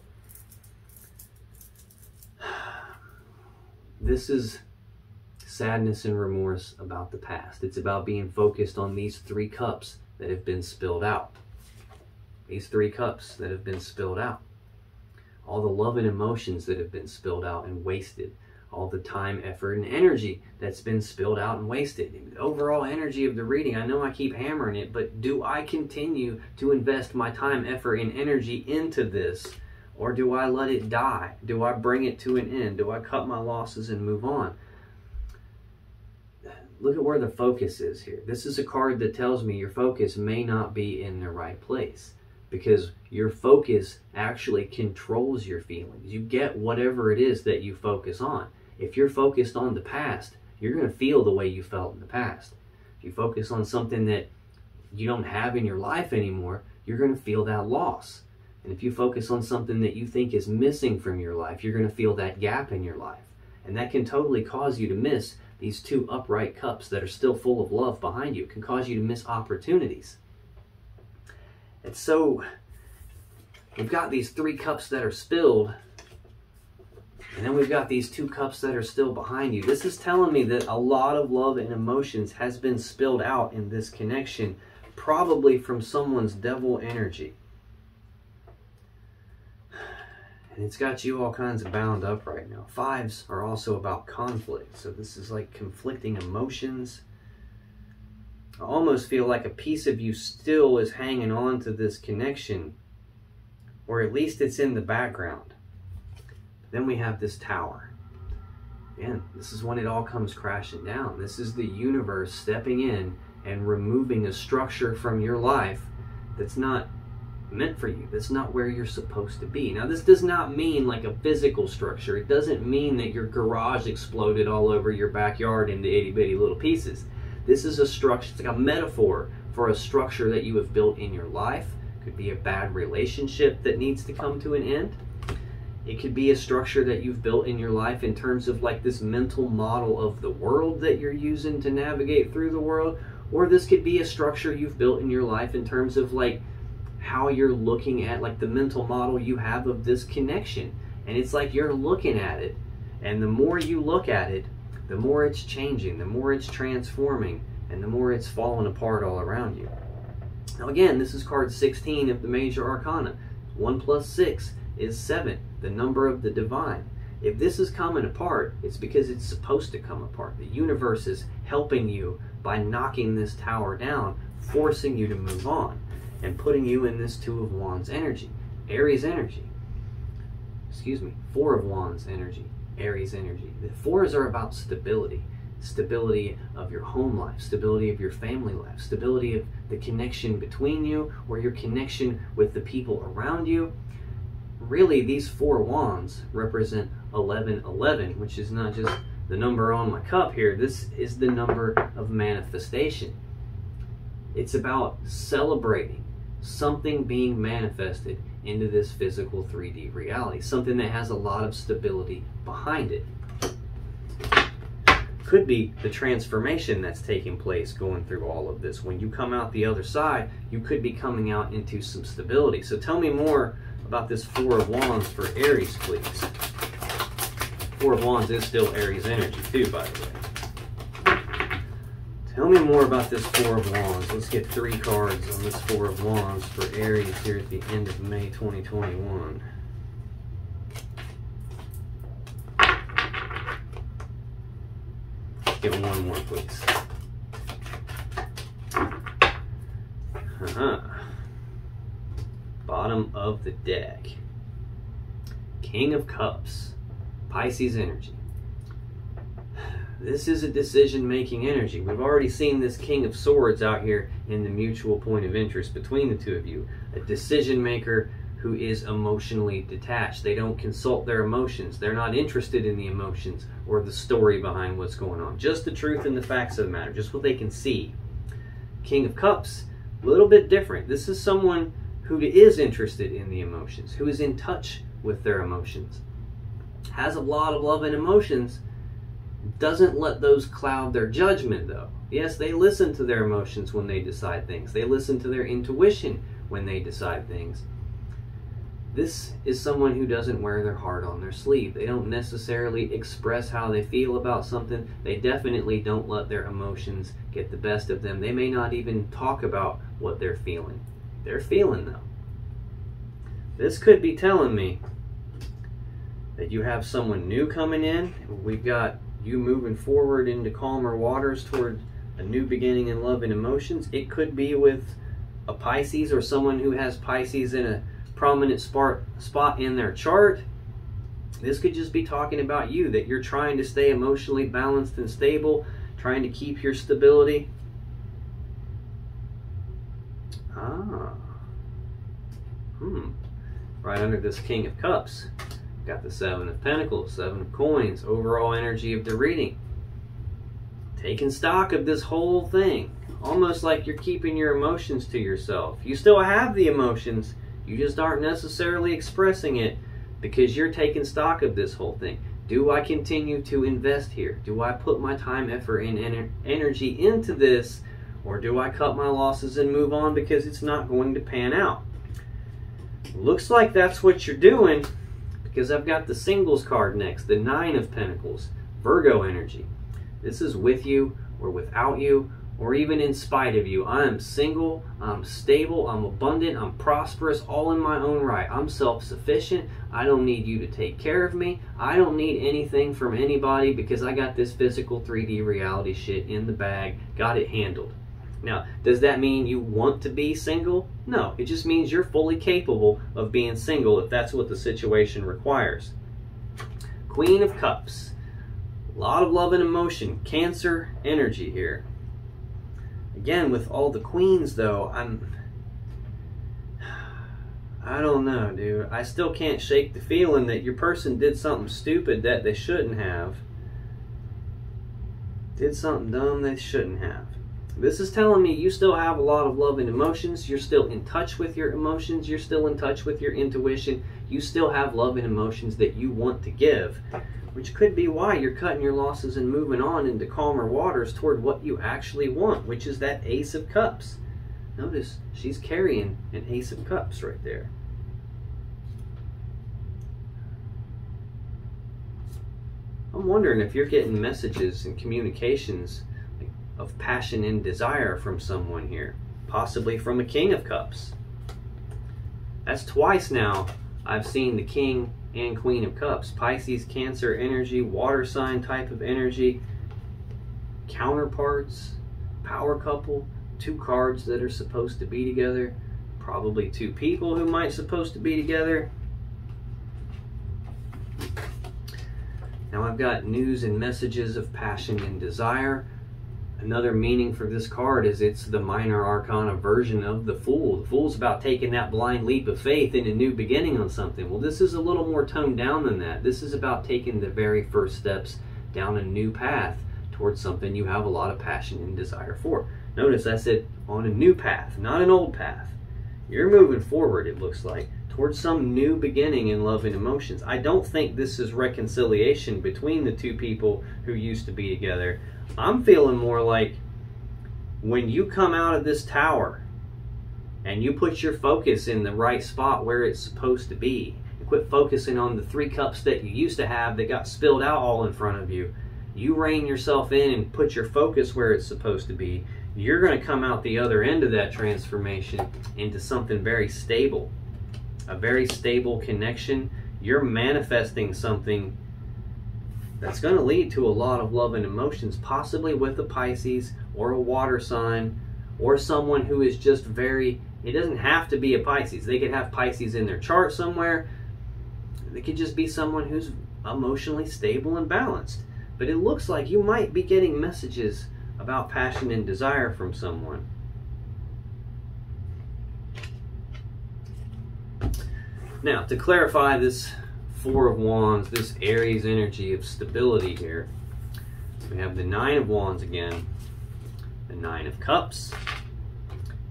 This is sadness and remorse about the past. It's about being focused on these 3 cups that have been spilled out. These 3 cups that have been spilled out. All the love and emotions that have been spilled out and wasted. All the time, effort, and energy that's been spilled out and wasted. And the overall energy of the reading, I know I keep hammering it, but do I continue to invest my time, effort, and energy into this? Or do I let it die? Do I bring it to an end? Do I cut my losses and move on? Look at where the focus is here. This is a card that tells me your focus may not be in the right place, because your focus actually controls your feelings. You get whatever it is that you focus on. If you're focused on the past, you're going to feel the way you felt in the past. If you focus on something that you don't have in your life anymore, you're going to feel that loss. And if you focus on something that you think is missing from your life, you're going to feel that gap in your life. And that can totally cause you to miss these 2 upright cups that are still full of love behind you. It can cause you to miss opportunities. And so we've got these 3 cups that are spilled, and then we've got these 2 cups that are still behind you. This is telling me that a lot of love and emotions has been spilled out in this connection, probably from someone's devil energy. And it's got you all kinds of bound up right now. 5s are also about conflict. So this is like conflicting emotions. I almost feel like a piece of you still is hanging on to this connection, or at least it's in the background. Then we have this Tower. Again, this is when it all comes crashing down. This is the universe stepping in and removing a structure from your life that's not meant for you. That's not where you're supposed to be. Now, this does not mean like a physical structure. It doesn't mean that your garage exploded all over your backyard into itty-bitty little pieces. This is a structure. It's like a metaphor for a structure that you have built in your life. It could be a bad relationship that needs to come to an end. It could be a structure that you've built in your life in terms of like this mental model of the world that you're using to navigate through the world. Or this could be a structure you've built in your life in terms of like how you're looking at like the mental model you have of this connection. And it's like you're looking at it, and the more you look at it, the more it's changing, the more it's transforming, and the more it's falling apart all around you. Now again, this is card 16 of the Major Arcana. 1 plus 6 is 7, the number of the divine. If this is coming apart, it's because it's supposed to come apart. The universe is helping you by knocking this tower down, forcing you to move on, and putting you in this 2 of Wands energy, Aries energy. Excuse me, 4 of Wands energy, Aries energy. The 4s are about stability. Stability of your home life, stability of your family life, stability of the connection between you, or your connection with the people around you. Really, these 4 wands represent 1111, which is not just the number on my cup here. This is the number of manifestation. It's about celebrating something being manifested into this physical 3D reality, something that has a lot of stability behind it. Could be the transformation that's taking place going through all of this. When you come out the other side, you could be coming out into some stability. So tell me more about this 4 of Wands for Aries, please. 4 of Wands is still Aries energy too, by the way. Tell me more about this 4 of Wands. Let's get 3 cards on this 4 of Wands for Aries here at the end of May 2021. Get one more, please. Bottom of the deck. King of Cups. Pisces energy. This is a decision-making energy. We've already seen this King of Swords out here in the mutual point of interest between the two of you. A decision maker who is emotionally detached. They don't consult their emotions. They're not interested in the emotions or the story behind what's going on. Just the truth and the facts of the matter. Just what they can see. King of Cups, a little bit different. This is someone who is interested in the emotions, who is in touch with their emotions, has a lot of love and emotions, doesn't let those cloud their judgment though. Yes, they listen to their emotions when they decide things. They listen to their intuition when they decide things. This is someone who doesn't wear their heart on their sleeve. They don't necessarily express how they feel about something. They definitely don't let their emotions get the best of them. They may not even talk about what they're feeling. They're feeling though. This could be telling me that you have someone new coming in. We've got you moving forward into calmer waters toward a new beginning in love and emotions. It could be with a Pisces or someone who has Pisces in a prominent spot in their chart. This could just be talking about you, that you're trying to stay emotionally balanced and stable, trying to keep your stability. Right under this King of Cups, got the Seven of Pentacles, Seven of Coins, overall energy of the reading. Taking stock of this whole thing, almost like you're keeping your emotions to yourself. You still have the emotions, you just aren't necessarily expressing it because you're taking stock of this whole thing. Do I continue to invest here? Do I put my time, effort, and energy into this, or do I cut my losses and move on because it's not going to pan out? Looks like that's what you're doing, because I've got the Singles card next, the Nine of Pentacles, Virgo energy. This is with you or without you, or even in spite of you. I am single, I'm stable, I'm abundant, I'm prosperous, all in my own right. I'm self-sufficient. I don't need you to take care of me. I don't need anything from anybody because I got this physical 3D reality shit in the bag, got it handled. Now, does that mean you want to be single? No, it just means you're fully capable of being single if that's what the situation requires. Queen of Cups. A lot of love and emotion. Cancer energy here. Again, with all the queens though, I don't know, dude. I still can't shake the feeling that your person did something stupid that they shouldn't have. Did something dumb they shouldn't have. This is telling me you still have a lot of love and emotions. You're still in touch with your emotions. You're still in touch with your intuition. You still have love and emotions that you want to give, which could be why you're cutting your losses and moving on into calmer waters toward what you actually want, which is that Ace of Cups. Notice she's carrying an Ace of Cups right there. I'm wondering if you're getting messages and communications of passion and desire from someone here, possibly from a King of Cups. That's twice now I've seen the King and Queen of Cups. Pisces, Cancer energy, water sign type of energy, counterparts, power couple, two cards that are supposed to be together, probably two people who might supposed to be together. Now I've got news and messages of passion and desire. Another meaning for this card is it's the minor arcana version of the Fool. The Fool's about taking that blind leap of faith in a new beginning on something. Well, this is a little more toned down than that. This is about taking the very first steps down a new path towards something you have a lot of passion and desire for. Notice I said on a new path, not an old path. You're moving forward, it looks like, towards some new beginning in love and emotions. I don't think this is reconciliation between the two people who used to be together. I'm feeling more like when you come out of this tower and you put your focus in the right spot where it's supposed to be, and quit focusing on the 3 cups that you used to have that got spilled out all in front of you. You rein yourself in and put your focus where it's supposed to be. You're going to come out the other end of that transformation into something very stable. A very stable connection. You're manifesting something that's going to lead to a lot of love and emotions, possibly with a Pisces or a water sign, or someone who is just very, it doesn't have to be a Pisces. They could have Pisces in their chart somewhere. They could just be someone who's emotionally stable and balanced. But it looks like you might be getting messages about passion and desire from someone. Now, to clarify this Four of Wands, this Aries energy of stability here, we have the Nine of Wands again, the Nine of Cups,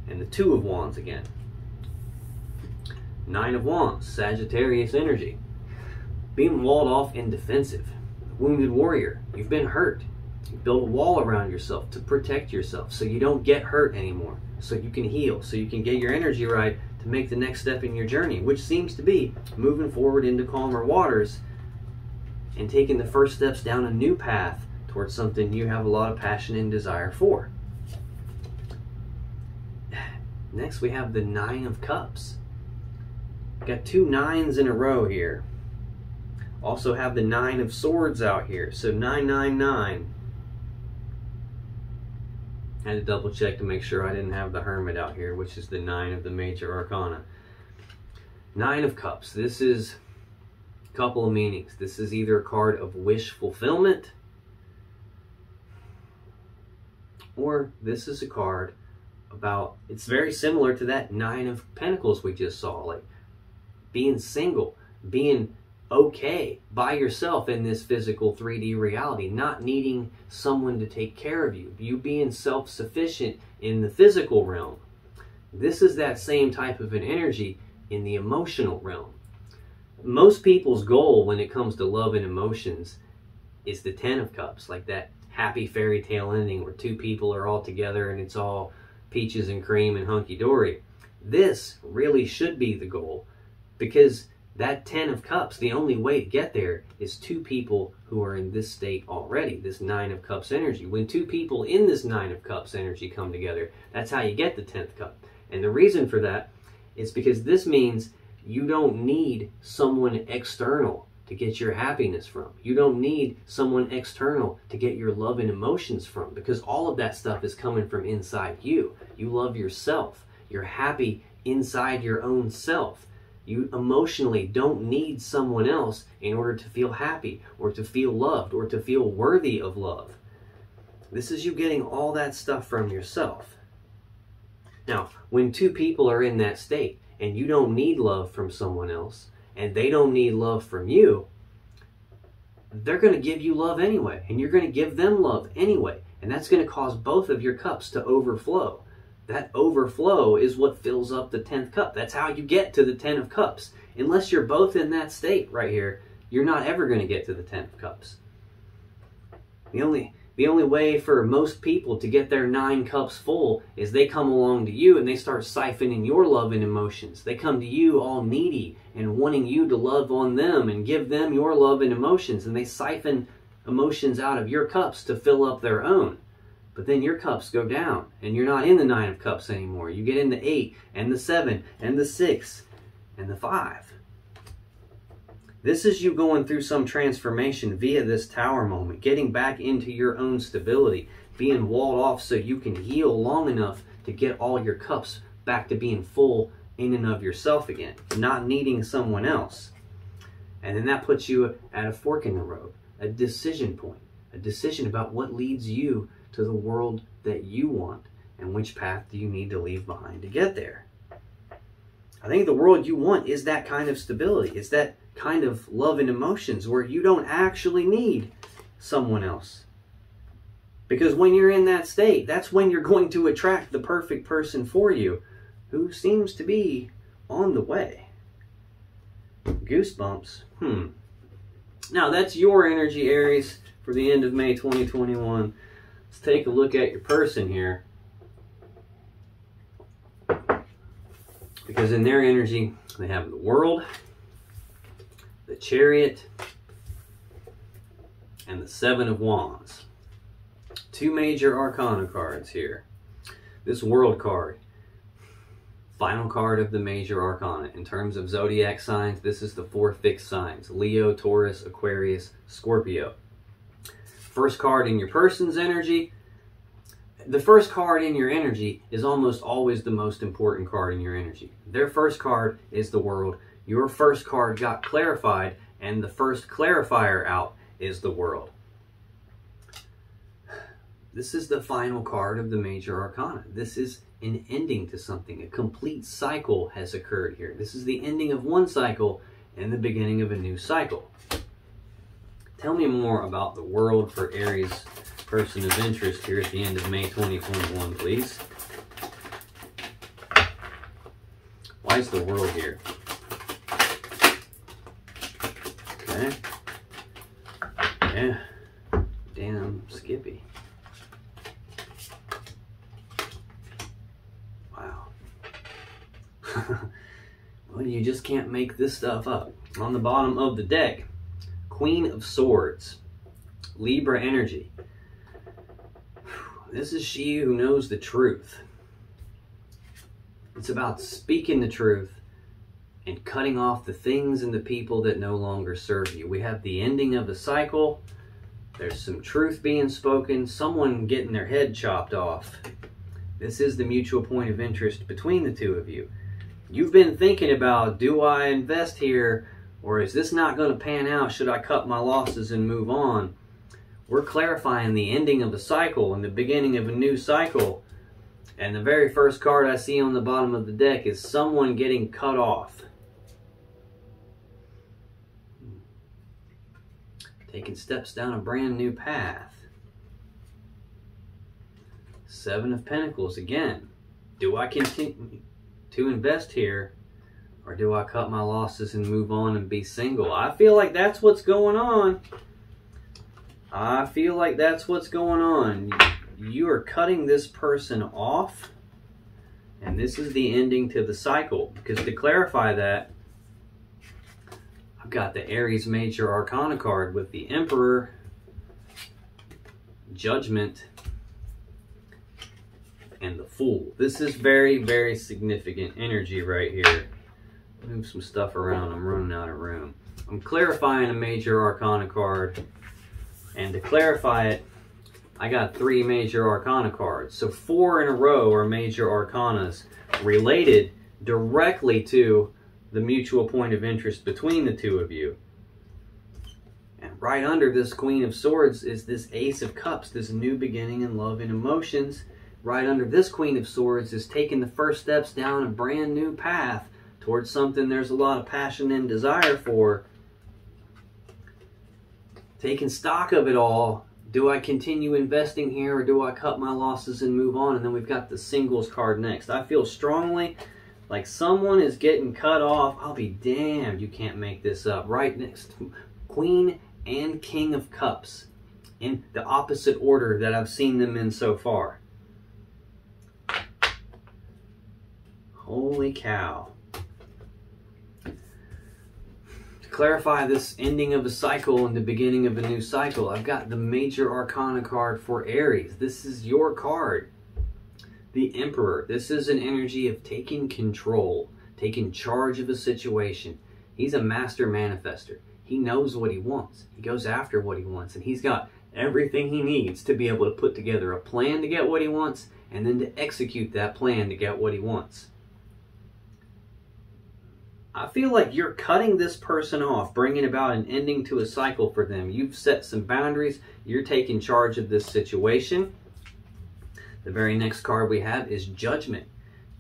and the Two of Wands again. Nine of Wands, Sagittarius energy. Being walled off and defensive. Wounded warrior. You've been hurt. You build a wall around yourself to protect yourself so you don't get hurt anymore. So you can heal. So you can get your energy right to make the next step in your journey, which seems to be moving forward into calmer waters and taking the first steps down a new path towards something you have a lot of passion and desire for. Next, we have the Nine of Cups. Got two nines in a row here. Also have the Nine of Swords out here. So 999. Had to double check to make sure I didn't have the Hermit out here, which is the Nine of the Major Arcana. Nine of Cups. This is a couple of meanings. This is either a card of wish fulfillment, or this is a card about, it's very similar to that Nine of Pentacles we just saw, like being single, being okay by yourself in this physical 3D reality, not needing someone to take care of you, you being self-sufficient in the physical realm. This is that same type of an energy in the emotional realm. Most people's goal when it comes to love and emotions is the Ten of Cups, like that happy fairy tale ending where two people are all together and it's all peaches and cream and hunky-dory. This really should be the goal, because that Ten of Cups, the only way to get there is two people who are in this state already, this Nine of Cups energy. When two people in this Nine of Cups energy come together, that's how you get the 10th cup. And the reason for that is because this means you don't need someone external to get your happiness from. You don't need someone external to get your love and emotions from, because all of that stuff is coming from inside you. You love yourself. You're happy inside your own self. You emotionally don't need someone else in order to feel happy or to feel loved or to feel worthy of love. This is you getting all that stuff from yourself. Now, when two people are in that state and you don't need love from someone else and they don't need love from you, they're going to give you love anyway, and you're going to give them love anyway, and that's going to cause both of your cups to overflow. That overflow is what fills up the 10th cup. That's how you get to the 10 of Cups. Unless you're both in that state right here, you're not ever going to get to the 10 of Cups. The only way for most people to get their 9 cups full is they come along to you and they start siphoning your love and emotions. They come to you all needy and wanting you to love on them and give them your love and emotions, and they siphon emotions out of your cups to fill up their own. But then your cups go down and you're not in the 9 of Cups anymore. You get in the 8 and the 7 and the 6 and the 5. This is you going through some transformation via this Tower moment, getting back into your own stability, being walled off so you can heal long enough to get all your cups back to being full in and of yourself again, not needing someone else. And then that puts you at a fork in the road, a decision point, a decision about what leads you to the world that you want and which path do you need to leave behind to get there. I think the world you want is that kind of stability. It's that kind of love and emotions where you don't actually need someone else. Because when you're in that state, that's when you're going to attract the perfect person for you, who seems to be on the way. Goosebumps. Now that's your energy, Aries, for the end of May 2021. Let's take a look at your person here. Because in their energy, they have the World, the Chariot, and the Seven of Wands. Two major arcana cards here. This World card, final card of the major arcana. In terms of zodiac signs, this is the 4 fixed signs: Leo, Taurus, Aquarius, Scorpio. First card in your person's energy. The first card in your energy is almost always the most important card in your energy. Their first card is the World. Your first card got clarified, and the first clarifier out is the World. This is the final card of the major arcana. This is an ending to something. A complete cycle has occurred here. This is the ending of one cycle and the beginning of a new cycle. Tell me more about the World for Aries person of interest here at the end of May 2021, please. Why is the World here? Okay. Yeah. Damn Skippy. Wow. Well, you just can't make this stuff up. On the bottom of the deck, Queen of Swords, Libra energy. This is she who knows the truth. It's about speaking the truth and cutting off the things and the people that no longer serve you. We have the ending of a cycle. There's some truth being spoken, someone getting their head chopped off. This is the mutual point of interest between the two of you. You've been thinking about, do I invest here, or is this not going to pan out? Should I cut my losses and move on? We're clarifying the ending of a cycle and the beginning of a new cycle. And the very first card I see on the bottom of the deck is someone getting cut off. Taking steps down a brand new path. Seven of Pentacles again. Do I continue to invest here, or do I cut my losses and move on and be single? I feel like that's what's going on. I feel like that's what's going on. You are cutting this person off, and this is the ending to the cycle. Because to clarify that, I've got the Aries Major Arcana card with the Emperor, Judgment, and the Fool. This is very, very significant energy right here. Move some stuff around. I'm running out of room. I'm clarifying a Major Arcana card. And to clarify it, I got 3 Major Arcana cards. So 4 in a row are Major Arcanas related directly to the mutual point of interest between the two of you. And right under this Queen of Swords is this Ace of Cups, this new beginning in love and emotions. Right under this Queen of Swords is taking the first steps down a brand new path towards something there's a lot of passion and desire for. Taking stock of it all. Do I continue investing here, or do I cut my losses and move on? And then we've got the Singles card next. I feel strongly like someone is getting cut off. I'll be damned, you can't make this up. Right next, Queen and King of Cups in the opposite order that I've seen them in so far. Holy cow. Clarify this ending of a cycle and the beginning of a new cycle. I've got the Major Arcana card for Aries. This is your card. The Emperor. This is an energy of taking control, taking charge of a situation. He's a master manifester. He knows what he wants. He goes after what he wants, and he's got everything he needs to be able to put together a plan to get what he wants, and then to execute that plan to get what he wants. I feel like you're cutting this person off, bringing about an ending to a cycle for them. You've set some boundaries. You're taking charge of this situation. The very next card we have is Judgment.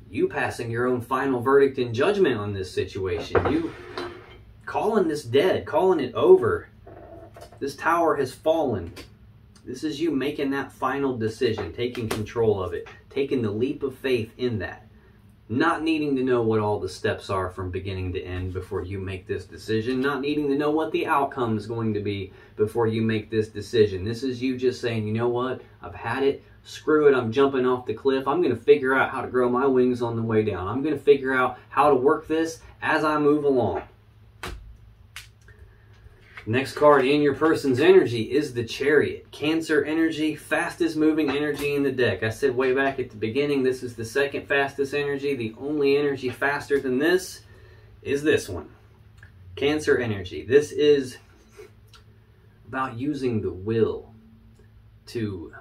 You passing your own final verdict and judgment on this situation. You calling this dead, calling it over. This tower has fallen. This is you making that final decision, taking control of it, taking the leap of faith in that. Not needing to know what all the steps are from beginning to end before you make this decision. Not needing to know what the outcome is going to be before you make this decision. This is you just saying, you know what? I've had it. Screw it. I'm jumping off the cliff. I'm going to figure out how to grow my wings on the way down. I'm going to figure out how to work this as I move along. Next card in your person's energy is the Chariot. Cancer energy, fastest moving energy in the deck. I said way back at the beginning, this is the second fastest energy. The only energy faster than this is this one. Cancer energy. This is about using the will. to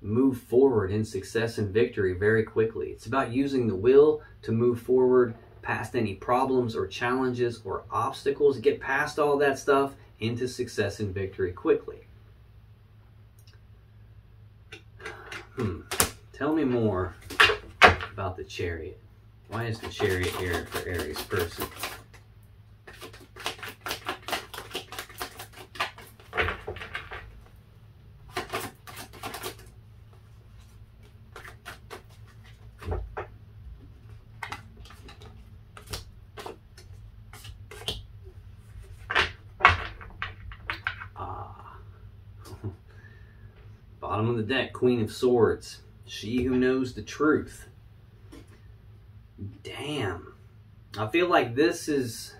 move forward in success and victory very quickly. It's about using the will to move forward past any problems or challenges or obstacles, get past all that stuff into success and victory quickly. Tell me more about the Chariot. Why is the Chariot here for Aries person? Bottom of the deck, Queen of Swords. She who knows the truth. Damn. I feel like this is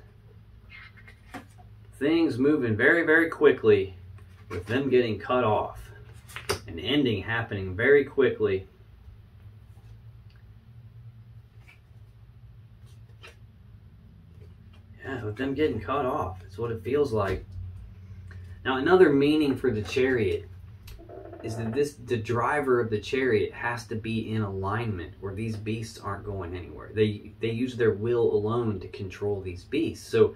things moving very, very quickly with them getting cut off. An ending happening very quickly. Yeah, with them getting cut off. That's what it feels like. Now, another meaning for the Chariot is that the driver of the Chariot has to be in alignment, or these beasts aren't going anywhere. They use their will alone to control these beasts. So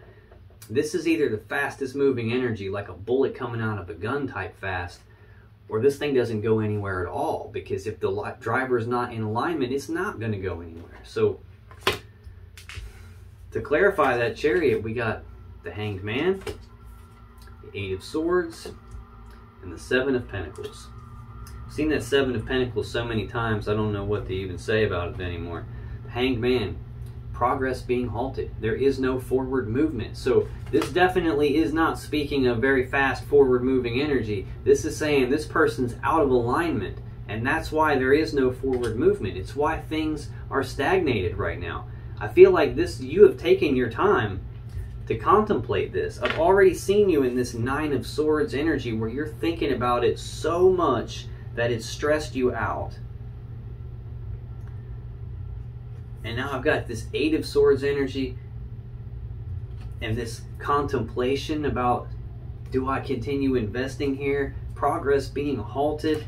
this is either the fastest moving energy, like a bullet coming out of a gun type fast, or this thing doesn't go anywhere at all, because if the driver is not in alignment, it's not going to go anywhere. So to clarify that Chariot, we got the Hanged Man, the Eight of Swords, and the Seven of Pentacles. I've seen that Seven of Pentacles so many times, I don't know what to even say about it anymore. The Hanged Man, progress being halted. There is no forward movement. So this definitely is not speaking of very fast forward moving energy. This is saying this person's out of alignment, and that's why there is no forward movement. It's why things are stagnated right now. I feel like you have taken your time to contemplate this. I've already seen you in this Nine of Swords energy where you're thinking about it so much that it's stressed you out. And now I've got this Eight of Swords energy and this contemplation about, do I continue investing here? Progress being halted.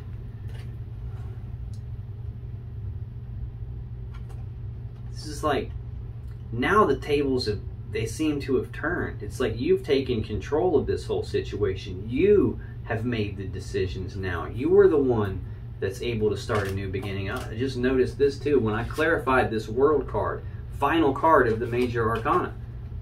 This is like, now the tables they seem to have turned. It's like you've taken control of this whole situation. You have made the decisions now. You are the one that's able to start a new beginning. I just noticed this too when I clarified this World card, final card of the major arcana.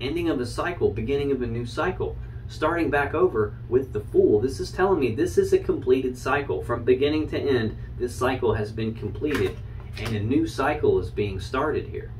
Ending of a cycle, beginning of a new cycle. Starting back over with the Fool. This is telling me this is a completed cycle. From beginning to end, this cycle has been completed and a new cycle is being started here.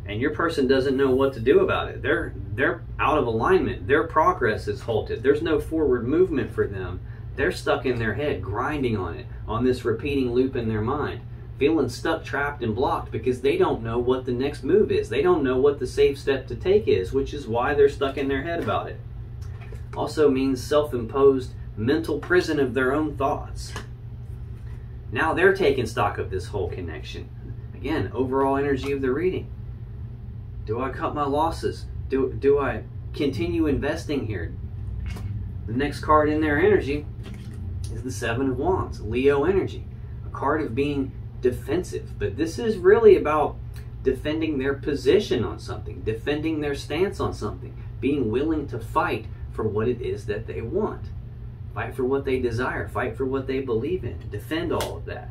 And your person doesn't know what to do about it. They're out of alignment. Their progress is halted. There's no forward movement for them. They're stuck in their head, grinding on it, on this repeating loop in their mind, feeling stuck, trapped, and blocked because they don't know what the next move is. They don't know what the safe step to take is, which is why they're stuck in their head about it. Also means self-imposed mental prison of their own thoughts. Now they're taking stock of this whole connection. Again, overall energy of the reading. Do I cut my losses? Do I continue investing here? The next card in their energy is the Seven of Wands, Leo energy. A card of being defensive. But this is really about defending their position on something, defending their stance on something, being willing to fight for what it is that they want. Fight for what they desire, fight for what they believe in, defend all of that.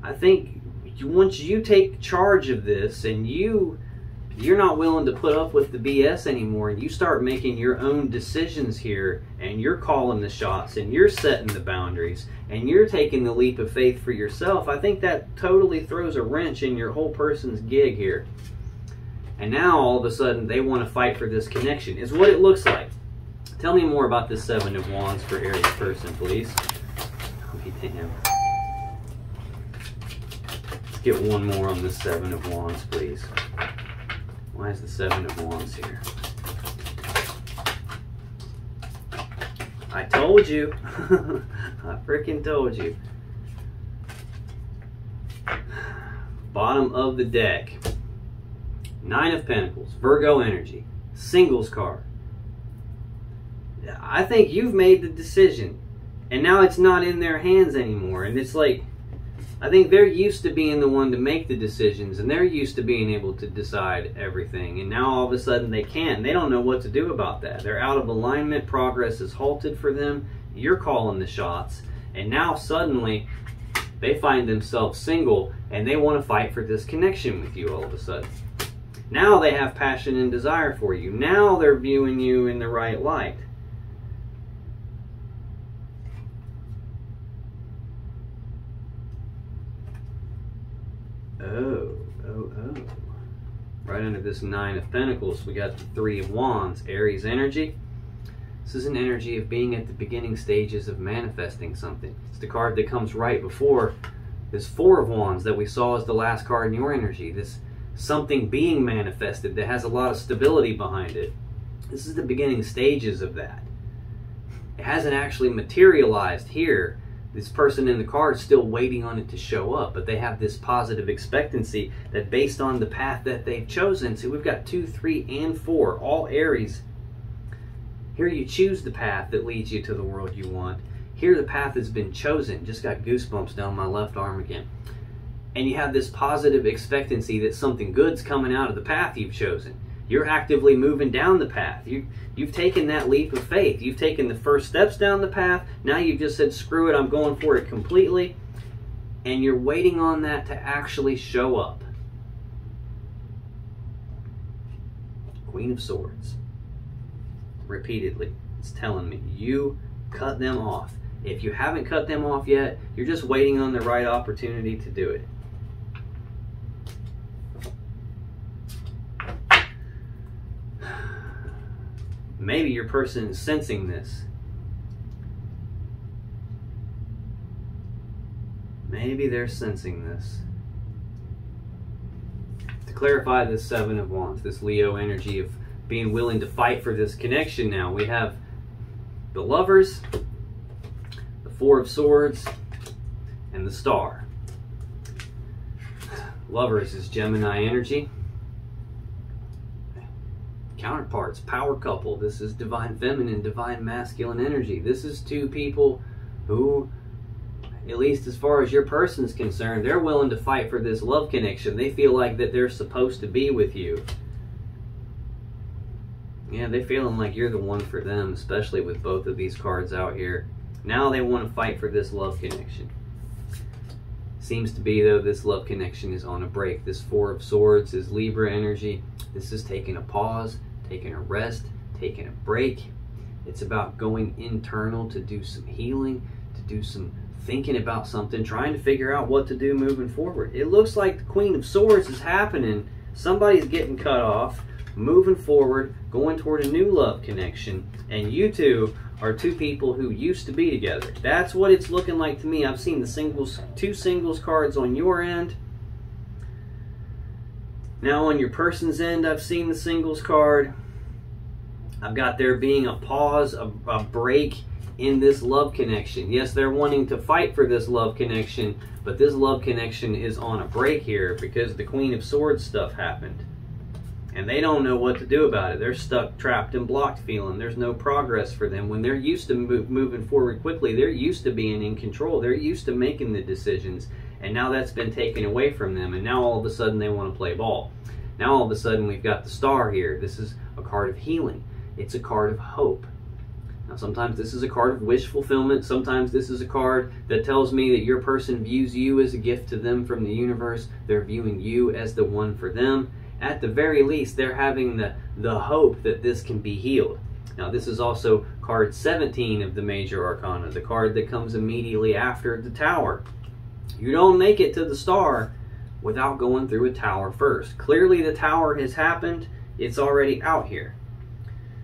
I think once you take charge of this and you're not willing to put up with the BS anymore, and you start making your own decisions here, and you're calling the shots, and you're setting the boundaries, and you're taking the leap of faith for yourself, I think that totally throws a wrench in your whole person's gig here. And now all of a sudden they want to fight for this connection, is what it looks like. Tell me more about this Seven of Wands for Aries person, please. Oh, damn. Let's get one more on the Seven of Wands, please. Why is the Seven of Wands here? I told you. I freaking told you. Bottom of the deck. Nine of Pentacles. Virgo energy. Singles card. I think you've made the decision. And now it's not in their hands anymore. And it's like, I think they're used to being the one to make the decisions, and they're used to being able to decide everything. And now all of a sudden they can't. They don't know what to do about that. They're out of alignment. Progress is halted for them. You're calling the shots. And now suddenly they find themselves single, and they want to fight for this connection with you all of a sudden. Now they have passion and desire for you. Now they're viewing you in the right light. Oh. Right under this Nine of Pentacles, we got the Three of Wands, Aries energy. This is an energy of being at the beginning stages of manifesting something. It's the card that comes right before this Four of Wands that we saw as the last card in your energy. This something being manifested that has a lot of stability behind it. This is the beginning stages of that. It hasn't actually materialized here. This person in the card is still waiting on it to show up, but they have this positive expectancy that based on the path that they've chosen. So we've got 2, 3, and 4, all Aries. Here you choose the path that leads you to the world you want. Here the path has been chosen. Just got goosebumps down my left arm again. And you have this positive expectancy that something good's coming out of the path you've chosen. You're actively moving down the path. You've taken that leap of faith. You've taken the first steps down the path. Now you've just said, screw it, I'm going for it completely. And you're waiting on that to actually show up. Queen of Swords. Repeatedly, it's telling me, you cut them off. If you haven't cut them off yet, you're just waiting on the right opportunity to do it. Maybe your person is sensing this. Maybe they're sensing this. To clarify this Seven of Wands, this Leo energy of being willing to fight for this connection now, we have the Lovers, the Four of Swords, and the Star. Lovers is Gemini energy. Counterparts, power couple. This is divine feminine, divine masculine energy. This is two people who, at least as far as your person's concerned, they're willing to fight for this love connection. They feel like that they're supposed to be with you. Yeah, they're feeling like you're the one for them, especially with both of these cards out here. Now they want to fight for this love connection. Seems to be, though, this love connection is on a break. This Four of Swords is Libra energy. This is taking a pause, taking a rest, taking a break. It's about going internal to do some healing, to do some thinking about something, trying to figure out what to do moving forward. It looks like the Queen of Swords is happening. Somebody's getting cut off, moving forward, going toward a new love connection, and you two are two people who used to be together. That's what it's looking like to me. I've seen the two singles cards on your end. Now on your person's end, I've seen the singles card. I've got there being a pause, a break in this love connection. Yes, they're wanting to fight for this love connection, but this love connection is on a break here because the Queen of Swords stuff happened. And they don't know what to do about it. They're stuck, trapped, and blocked feeling. There's no progress for them. When they're used to moving forward quickly, they're used to being in control. They're used to making the decisions. And now that's been taken away from them. And now all of a sudden they want to play ball. Now all of a sudden we've got the Star here. This is a card of healing. It's a card of hope. Now sometimes this is a card of wish fulfillment. Sometimes this is a card that tells me that your person views you as a gift to them from the universe. They're viewing you as the one for them. At the very least, they're having the hope that this can be healed. Now, this is also card 17 of the Major Arcana, the card that comes immediately after the Tower. You don't make it to the Star without going through a Tower first. Clearly, the Tower has happened. It's already out here.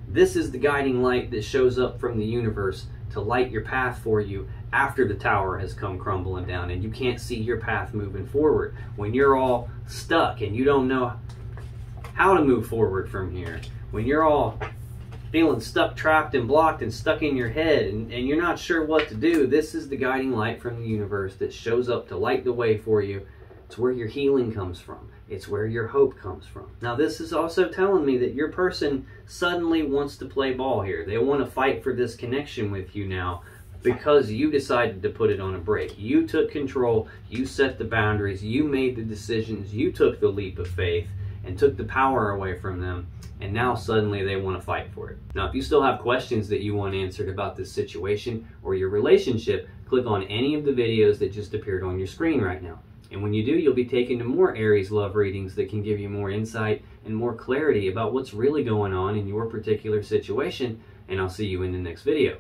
This is the guiding light that shows up from the universe to light your path for you after the Tower has come crumbling down and you can't see your path moving forward. When you're all stuck and you don't know how to move forward from here, when you're all feeling stuck, trapped, and blocked and stuck in your head and you're not sure what to do, this is the guiding light from the universe that shows up to light the way for you. It's where your healing comes from. It's where your hope comes from. Now, this is also telling me that your person suddenly wants to play ball here. They want to fight for this connection with you now. because you decided to put it on a break. You took control, you set the boundaries, you made the decisions, you took the leap of faith and took the power away from them, and now suddenly they want to fight for it. Now, if you still have questions that you want answered about this situation or your relationship, click on any of the videos that just appeared on your screen right now. And when you do, you'll be taken to more Aries love readings that can give you more insight and more clarity about what's really going on in your particular situation, and I'll see you in the next video.